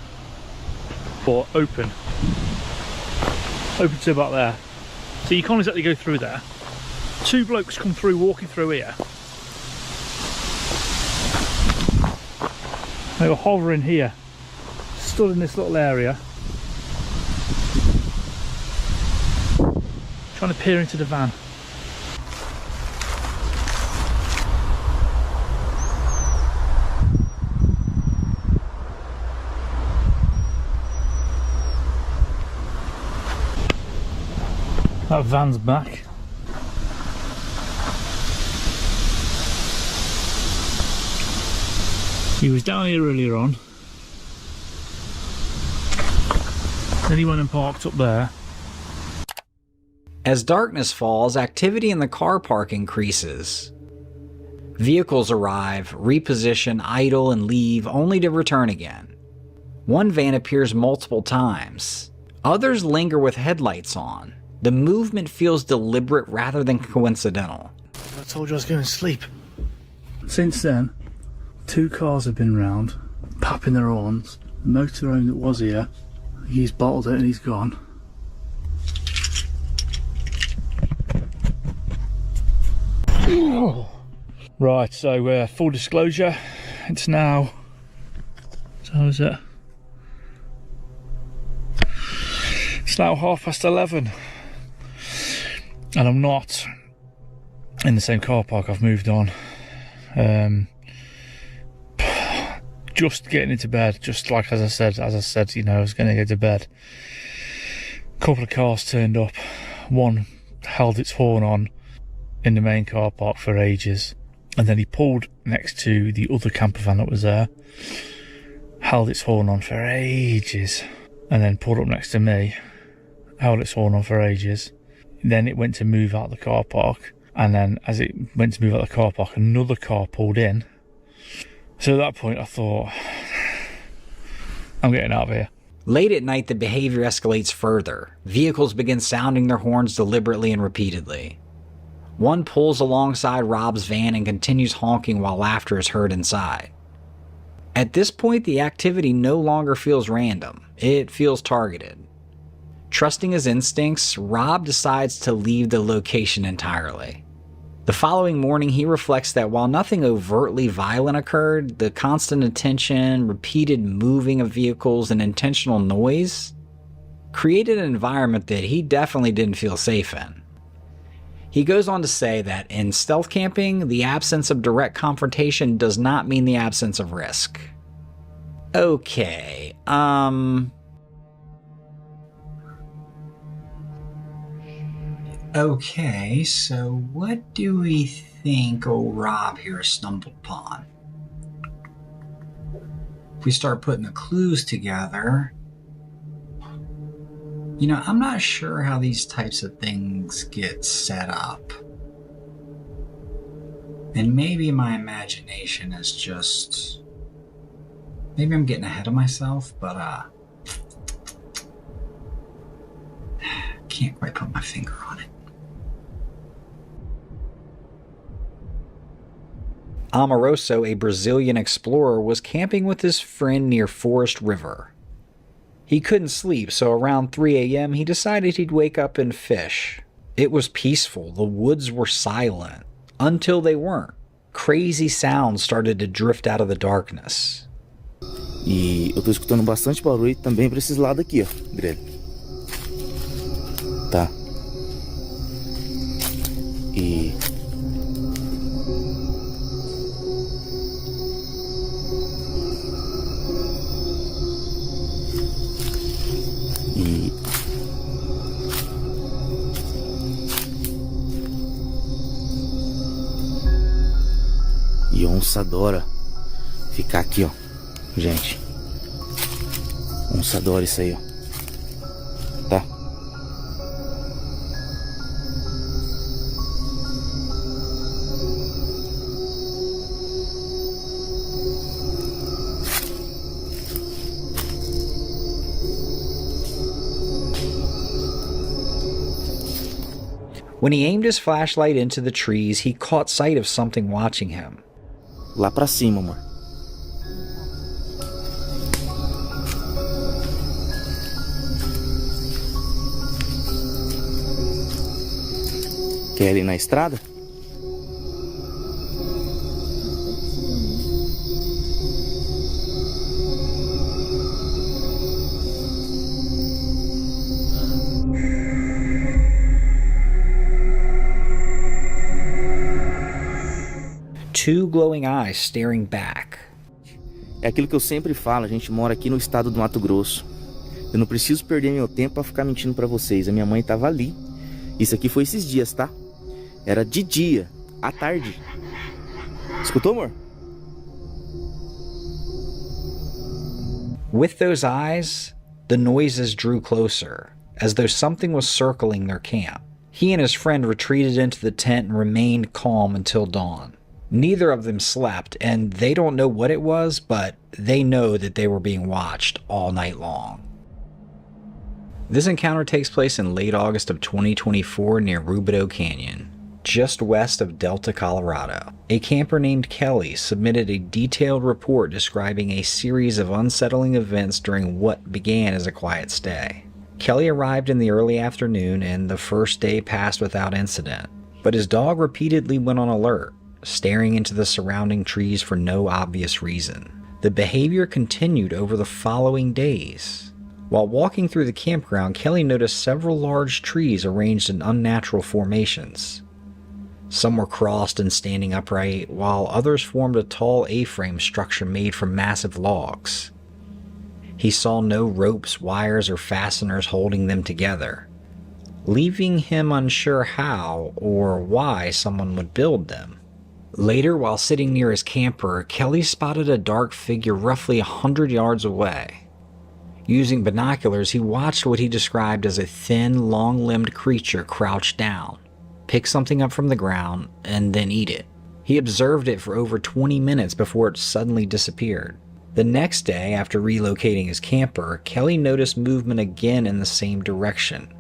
Or open to about there. So you can't exactly go through there. Two blokes come through, walking through here. They were hovering here, stood in this little area, trying to peer into the van. That van's back. He was down here earlier on. Then he went and parked up there. As darkness falls, activity in the car park increases. Vehicles arrive, reposition, idle, and leave, only to return again. One van appears multiple times. Others linger with headlights on. The movement feels deliberate rather than coincidental. I told you I was going to sleep. Since then, 2 cars have been round, popping their horns. The motorhome that was here, he's bottled it and he's gone. Right, so full disclosure, it's now, so is it? It's now 11:30, and I'm not in the same car park. I've moved on. Just getting into bed, just like as I said, you know, I was going to go to bed. A couple of cars turned up. One held its horn on in the main car park for ages, and then he pulled next to the other camper van that was there, held its horn on for ages, and then pulled up next to me, held its horn on for ages. Then it went to move out the car park, and then as it went to move out the car park, another car pulled in. So at that point I thought, I'm getting out of here. Late at night, the behavior escalates further. Vehicles begin sounding their horns deliberately and repeatedly. One pulls alongside Rob's van and continues honking while laughter is heard inside. At this point, the activity no longer feels random. It feels targeted. Trusting his instincts, Rob decides to leave the location entirely. The following morning, he reflects that while nothing overtly violent occurred, the constant attention, repeated moving of vehicles, and intentional noise created an environment that he definitely didn't feel safe in. He goes on to say that in stealth camping, the absence of direct confrontation does not mean the absence of risk. Okay, Okay, so what do we think old Rob here stumbled upon? If we start putting the clues together, you know, I'm not sure how these types of things get set up. And maybe my imagination is just... maybe I'm getting ahead of myself, but can't quite put my finger on it. Amoroso, a Brazilian explorer, was camping with his friend near Forest River. He couldn't sleep, so around 3 a.m. he decided he'd wake up and fish. It was peaceful, the woods were silent, until they weren't. Crazy sounds started to drift out of the darkness. E eu tô escutando bastante barulho também para esses lados aqui, ó, Grelho. Tá. E onça adora ficar aqui, ó, gente. Onça adora isso aí, ó. Tá? When he aimed his flashlight into the trees, he caught sight of something watching him. Lá pra cima, amor. Quer ir na estrada? Two glowing eyes staring back. É aquilo que eu sempre falo, a gente mora aqui no estado do Mato Grosso. Eu não preciso perder meu tempo pra ficar mentindo pra vocês. A minha mãe tava ali. Isso aqui foi esses dias, tá? Era de dia, à tarde. Escutou, amor? With those eyes, the noises drew closer, as though something was circling their camp. He and his friend retreated into the tent and remained calm until dawn. Neither of them slept, and they don't know what it was, but they know that they were being watched all night long. This encounter takes place in late August of 2024 near Rubidoux Canyon, just west of Delta, Colorado. A camper named Kelly submitted a detailed report describing a series of unsettling events during what began as a quiet stay. Kelly arrived in the early afternoon, and the first day passed without incident. But his dog repeatedly went on alert, staring into the surrounding trees for no obvious reason. The behavior continued over the following days. While walking through the campground, Kelly noticed several large trees arranged in unnatural formations. Some were crossed and standing upright, while others formed a tall A-frame structure made from massive logs. He saw no ropes, wires, or fasteners holding them together, leaving him unsure how or why someone would build them. Later, while sitting near his camper, Kelly spotted a dark figure roughly 100 yards away. Using binoculars, he watched what he described as a thin, long-limbed creature crouch down, pick something up from the ground, and then eat it. He observed it for over 20 minutes before it suddenly disappeared. The next day, after relocating his camper, Kelly noticed movement again in the same direction.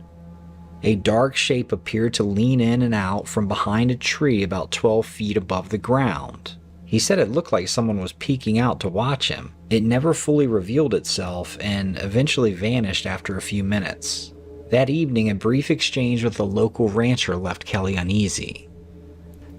A dark shape appeared to lean in and out from behind a tree about 12 feet above the ground. He said it looked like someone was peeking out to watch him. It never fully revealed itself and eventually vanished after a few minutes. That evening, a brief exchange with a local rancher left Kelly uneasy.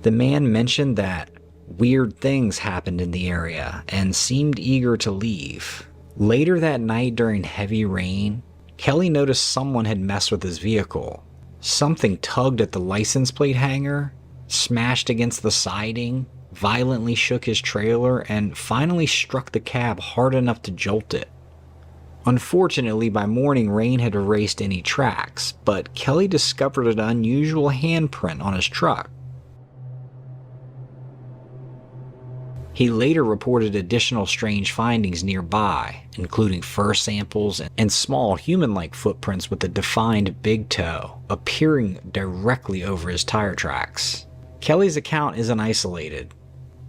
The man mentioned that weird things happened in the area and seemed eager to leave. Later that night, during heavy rain, Kelly noticed someone had messed with his vehicle. Something tugged at the license plate hanger, smashed against the siding, violently shook his trailer, and finally struck the cab hard enough to jolt it. Unfortunately, by morning, rain had erased any tracks, but Kelly discovered an unusual handprint on his truck. He later reported additional strange findings nearby, including fur samples and small human-like footprints with a defined big toe appearing directly over his tire tracks. Kelly's account isn't isolated.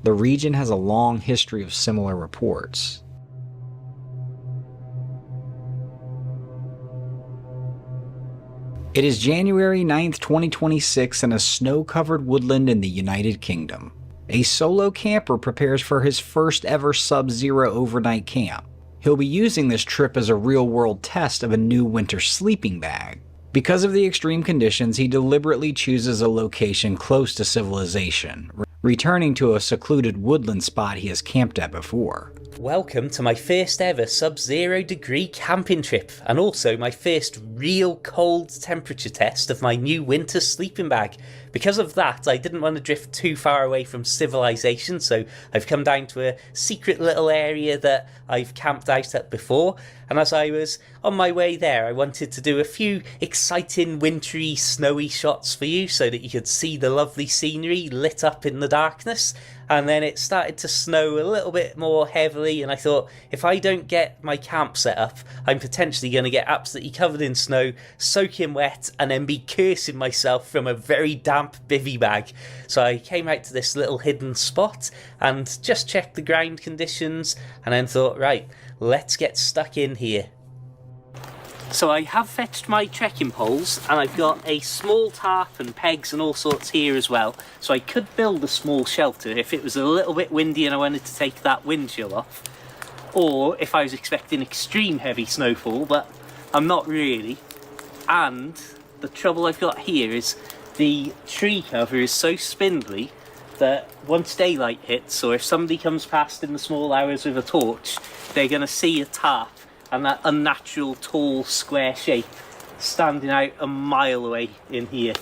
The region has a long history of similar reports. It is January 9th, 2026 in a snow-covered woodland in the United Kingdom. A solo camper prepares for his first ever sub-zero overnight camp. He'll be using this trip as a real-world test of a new winter sleeping bag. Because of the extreme conditions, he deliberately chooses a location close to civilization, returning to a secluded woodland spot he has camped at before. Welcome to my first ever sub-zero degree camping trip, and also my first real cold temperature test of my new winter sleeping bag. Because of that, I didn't want to drift too far away from civilization, so I've come down to a secret little area that I've camped out at before, and as I was on my way there, I wanted to do a few exciting wintry snowy shots for you so that you could see the lovely scenery lit up in the darkness. And then it started to snow a little bit more heavily, and I thought, if I don't get my camp set up, I'm potentially going to get absolutely covered in snow, soaking wet, and then be cursing myself from a very damp bivvy bag. So I came out to this little hidden spot and just checked the ground conditions, and then thought, right, let's get stuck in here. So I have fetched my trekking poles, and I've got a small tarp and pegs and all sorts here as well, so I could build a small shelter if it was a little bit windy and I wanted to take that wind chill off, or if I was expecting extreme heavy snowfall, but I'm not really. And the trouble I've got here is the tree cover is so spindly that once daylight hits, or if somebody comes past in the small hours with a torch, they're going to see a tarp and that unnatural tall square shape standing out a mile away in here.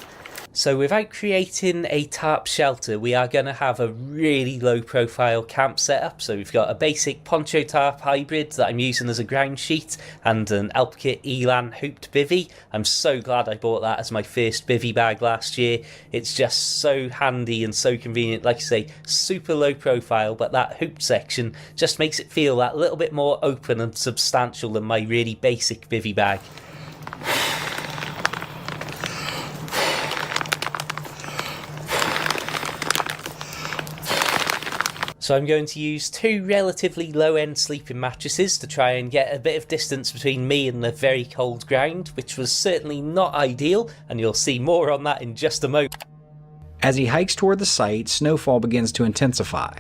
So without creating a tarp shelter, we are going to have a really low profile camp setup. So we've got a basic poncho tarp hybrid that I'm using as a ground sheet and an Elpkit Elan hooped bivvy. I'm so glad I bought that as my first bivvy bag last year. It's just so handy and so convenient. Like I say, super low profile, but that hooped section just makes it feel that little bit more open and substantial than my really basic bivvy bag. So I'm going to use two relatively low-end sleeping mattresses to try and get a bit of distance between me and the very cold ground, which was certainly not ideal, and you'll see more on that in just a moment. As he hikes toward the site, snowfall begins to intensify.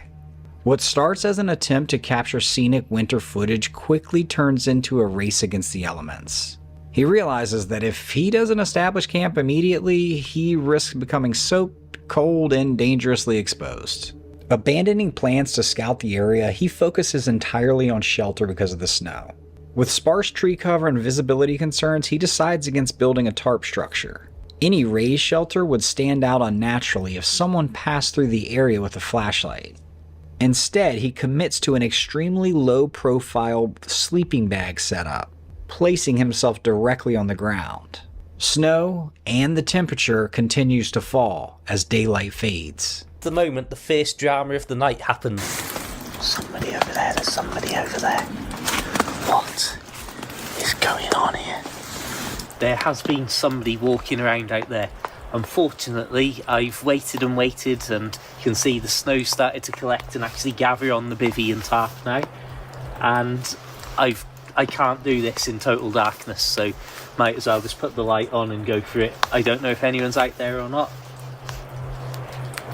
What starts as an attempt to capture scenic winter footage quickly turns into a race against the elements. He realizes that if he doesn't establish camp immediately, he risks becoming soaked, cold, and dangerously exposed. Abandoning plans to scout the area, he focuses entirely on shelter because of the snow. With sparse tree cover and visibility concerns, he decides against building a tarp structure. Any raised shelter would stand out unnaturally if someone passed through the area with a flashlight. Instead, he commits to an extremely low-profile sleeping bag setup, placing himself directly on the ground. Snow and the temperature continues to fall as daylight fades. At the moment, the first drama of the night happens. Somebody over there, there's somebody over there. What is going on here? There has been somebody walking around out there. Unfortunately, I've waited and waited, and you can see the snow started to collect and actually gather on the bivvy and tarp now. And I can't do this in total darkness, so might as well just put the light on and go for it. I don't know if anyone's out there or not.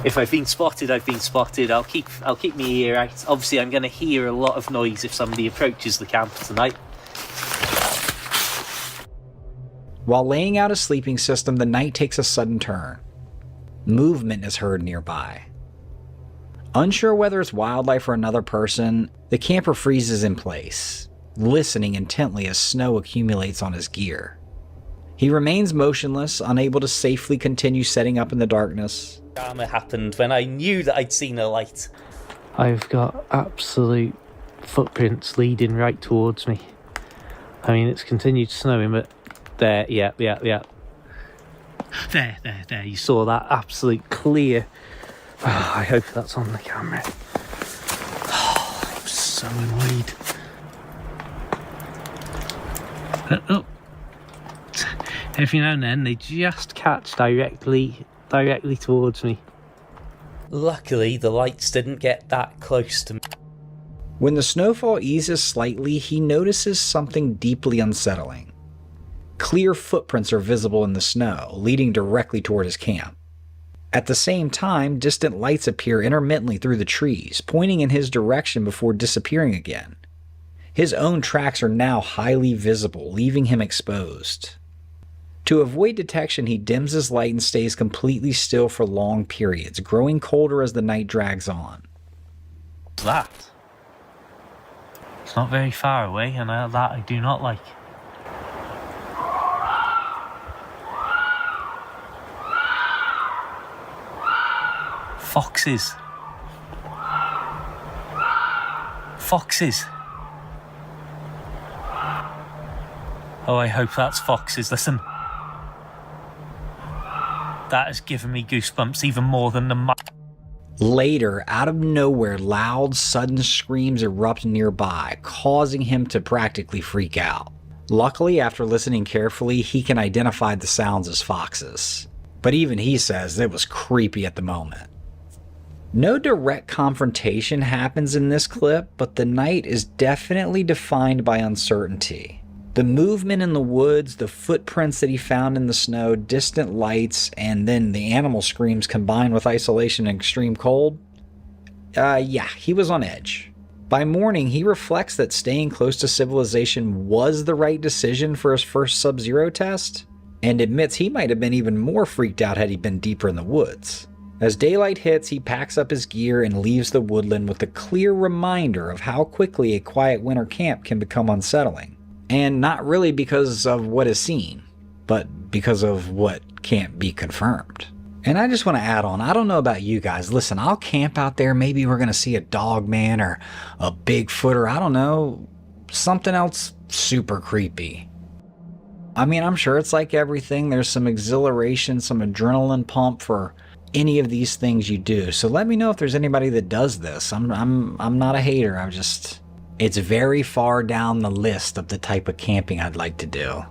If I've been spotted, I've been spotted. I'll keep my ear out. Obviously, I'm going to hear a lot of noise if somebody approaches the camp tonight. While laying out a sleeping system, the night takes a sudden turn. Movement is heard nearby. Unsure whether it's wildlife or another person, the camper freezes in place, listening intently as snow accumulates on his gear. He remains motionless, unable to safely continue setting up in the darkness. Drama happened when I knew that I'd seen a light. I've got absolute footprints leading right towards me. I mean, it's continued snowing, but there, yeah. There, you saw that absolute clear. Oh, I hope that's on the camera. Oh, I'm so annoyed. Every now and then they just catch directly towards me. Luckily, the lights didn't get that close to me. When the snowfall eases slightly, he notices something deeply unsettling. Clear footprints are visible in the snow, leading directly toward his camp. At the same time, distant lights appear intermittently through the trees, pointing in his direction before disappearing again. His own tracks are now highly visible, leaving him exposed. To avoid detection, he dims his light and stays completely still for long periods, growing colder as the night drags on. What's that? It's not very far away, and that I do not like. Foxes. Foxes. Oh, I hope that's foxes. Listen. That has given me goosebumps even more than the Later, out of nowhere, loud, sudden screams erupt nearby, causing him to practically freak out. Luckily, after listening carefully, he can identify the sounds as foxes. But even he says it was creepy at the moment. No direct confrontation happens in this clip, but the night is definitely defined by uncertainty. The movement in the woods, the footprints that he found in the snow, distant lights, and then the animal screams combined with isolation and extreme cold. He was on edge. By morning, he reflects that staying close to civilization was the right decision for his first Sub-Zero test, and admits he might have been even more freaked out had he been deeper in the woods. As daylight hits, he packs up his gear and leaves the woodland with a clear reminder of how quickly a quiet winter camp can become unsettling. And not really because of what is seen, but because of what can't be confirmed. And I just want to add on, I don't know about you guys. Listen, I'll camp out there. Maybe we're going to see a dog man or a Bigfoot or I don't know, something else super creepy. I mean, I'm sure it's like everything. There's some exhilaration, some adrenaline pump for any of these things you do. So let me know if there's anybody that does this. I'm not a hater. It's very far down the list of the type of camping I'd like to do.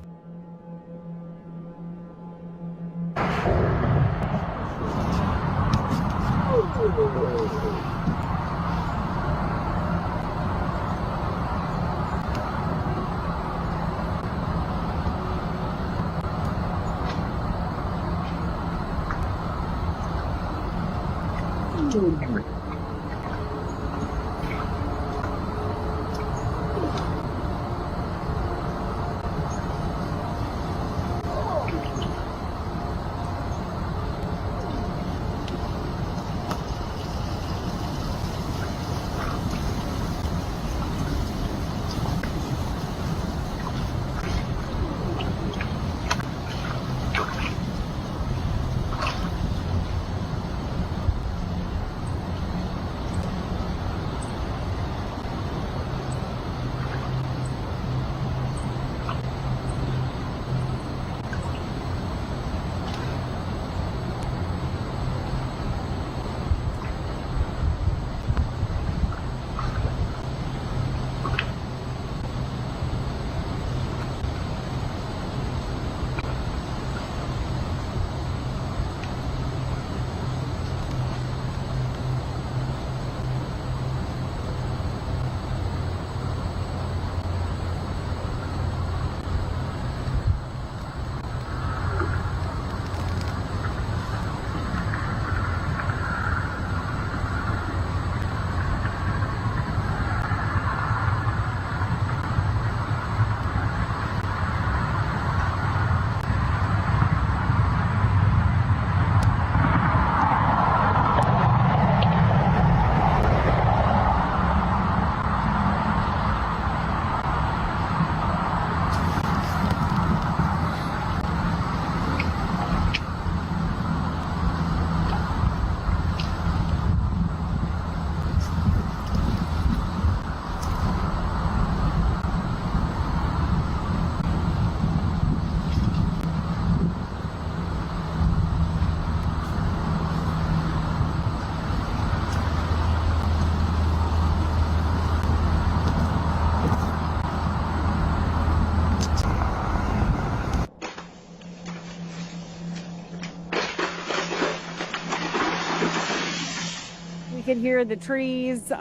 could hear the trees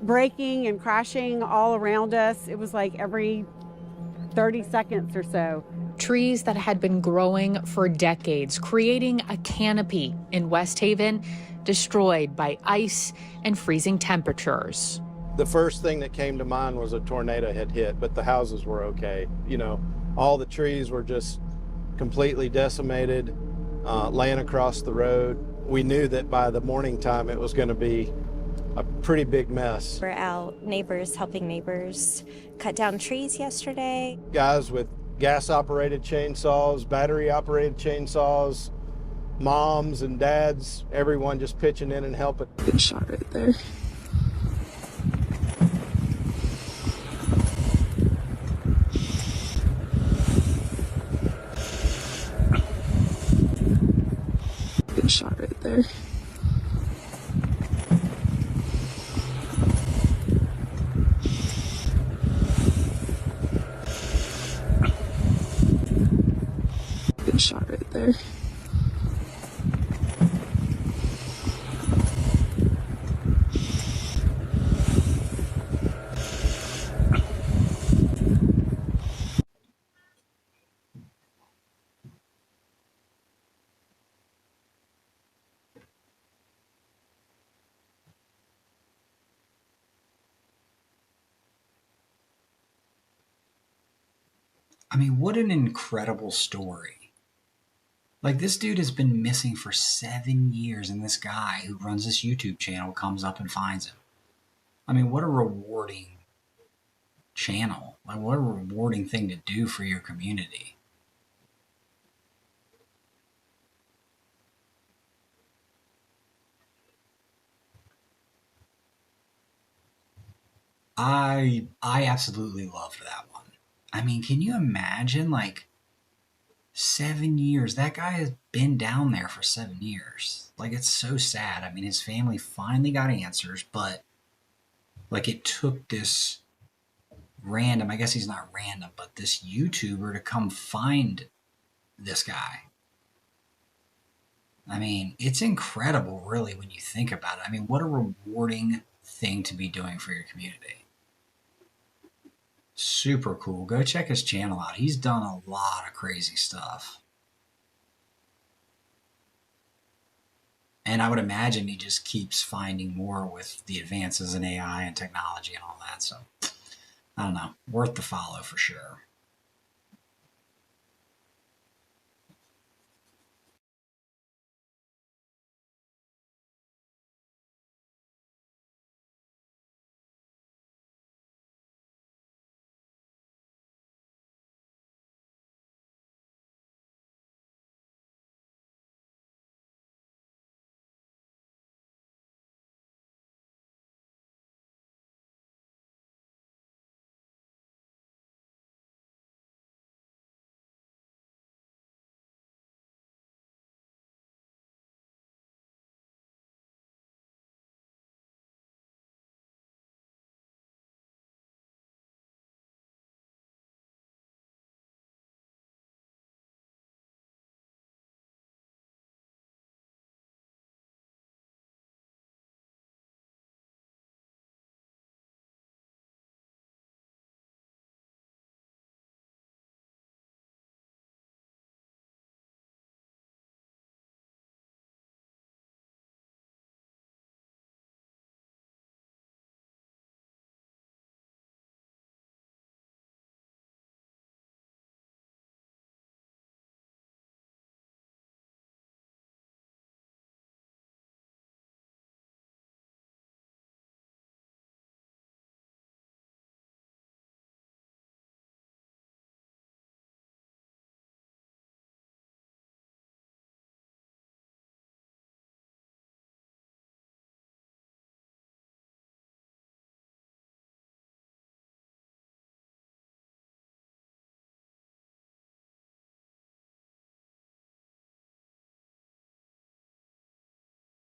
breaking and crashing all around us. It was like every 30 seconds or so. Trees that had been growing for decades, creating a canopy in West Haven, destroyed by ice and freezing temperatures. The first thing that came to mind was a tornado had hit, but the houses were okay. You know, all the trees were just completely decimated, laying across the road. We knew that by the morning time it was going to be a pretty big mess. We're out helping neighbors cut down trees yesterday. Guys with gas-operated chainsaws, battery-operated chainsaws, moms and dads, everyone just pitching in and helping. Good shot right there. Good shot right there. Good shot right there. I mean, what an incredible story. Like, this dude has been missing for 7 years, and this guy who runs this YouTube channel comes up and finds him. I mean, what a rewarding channel. Like, what a rewarding thing to do for your community. I absolutely loved that one. I mean, can you imagine, like, 7 years? That guy has been down there for 7 years. Like, it's so sad. I mean, his family finally got answers, but, like, it took this random, I guess he's not random, but this YouTuber to come find this guy. I mean, it's incredible, really, when you think about it. I mean, what a rewarding thing to be doing for your community. Super cool. Go check his channel out. He's done a lot of crazy stuff. And I would imagine he just keeps finding more with the advances in AI and technology and all that. So, I don't know. Worth the follow for sure.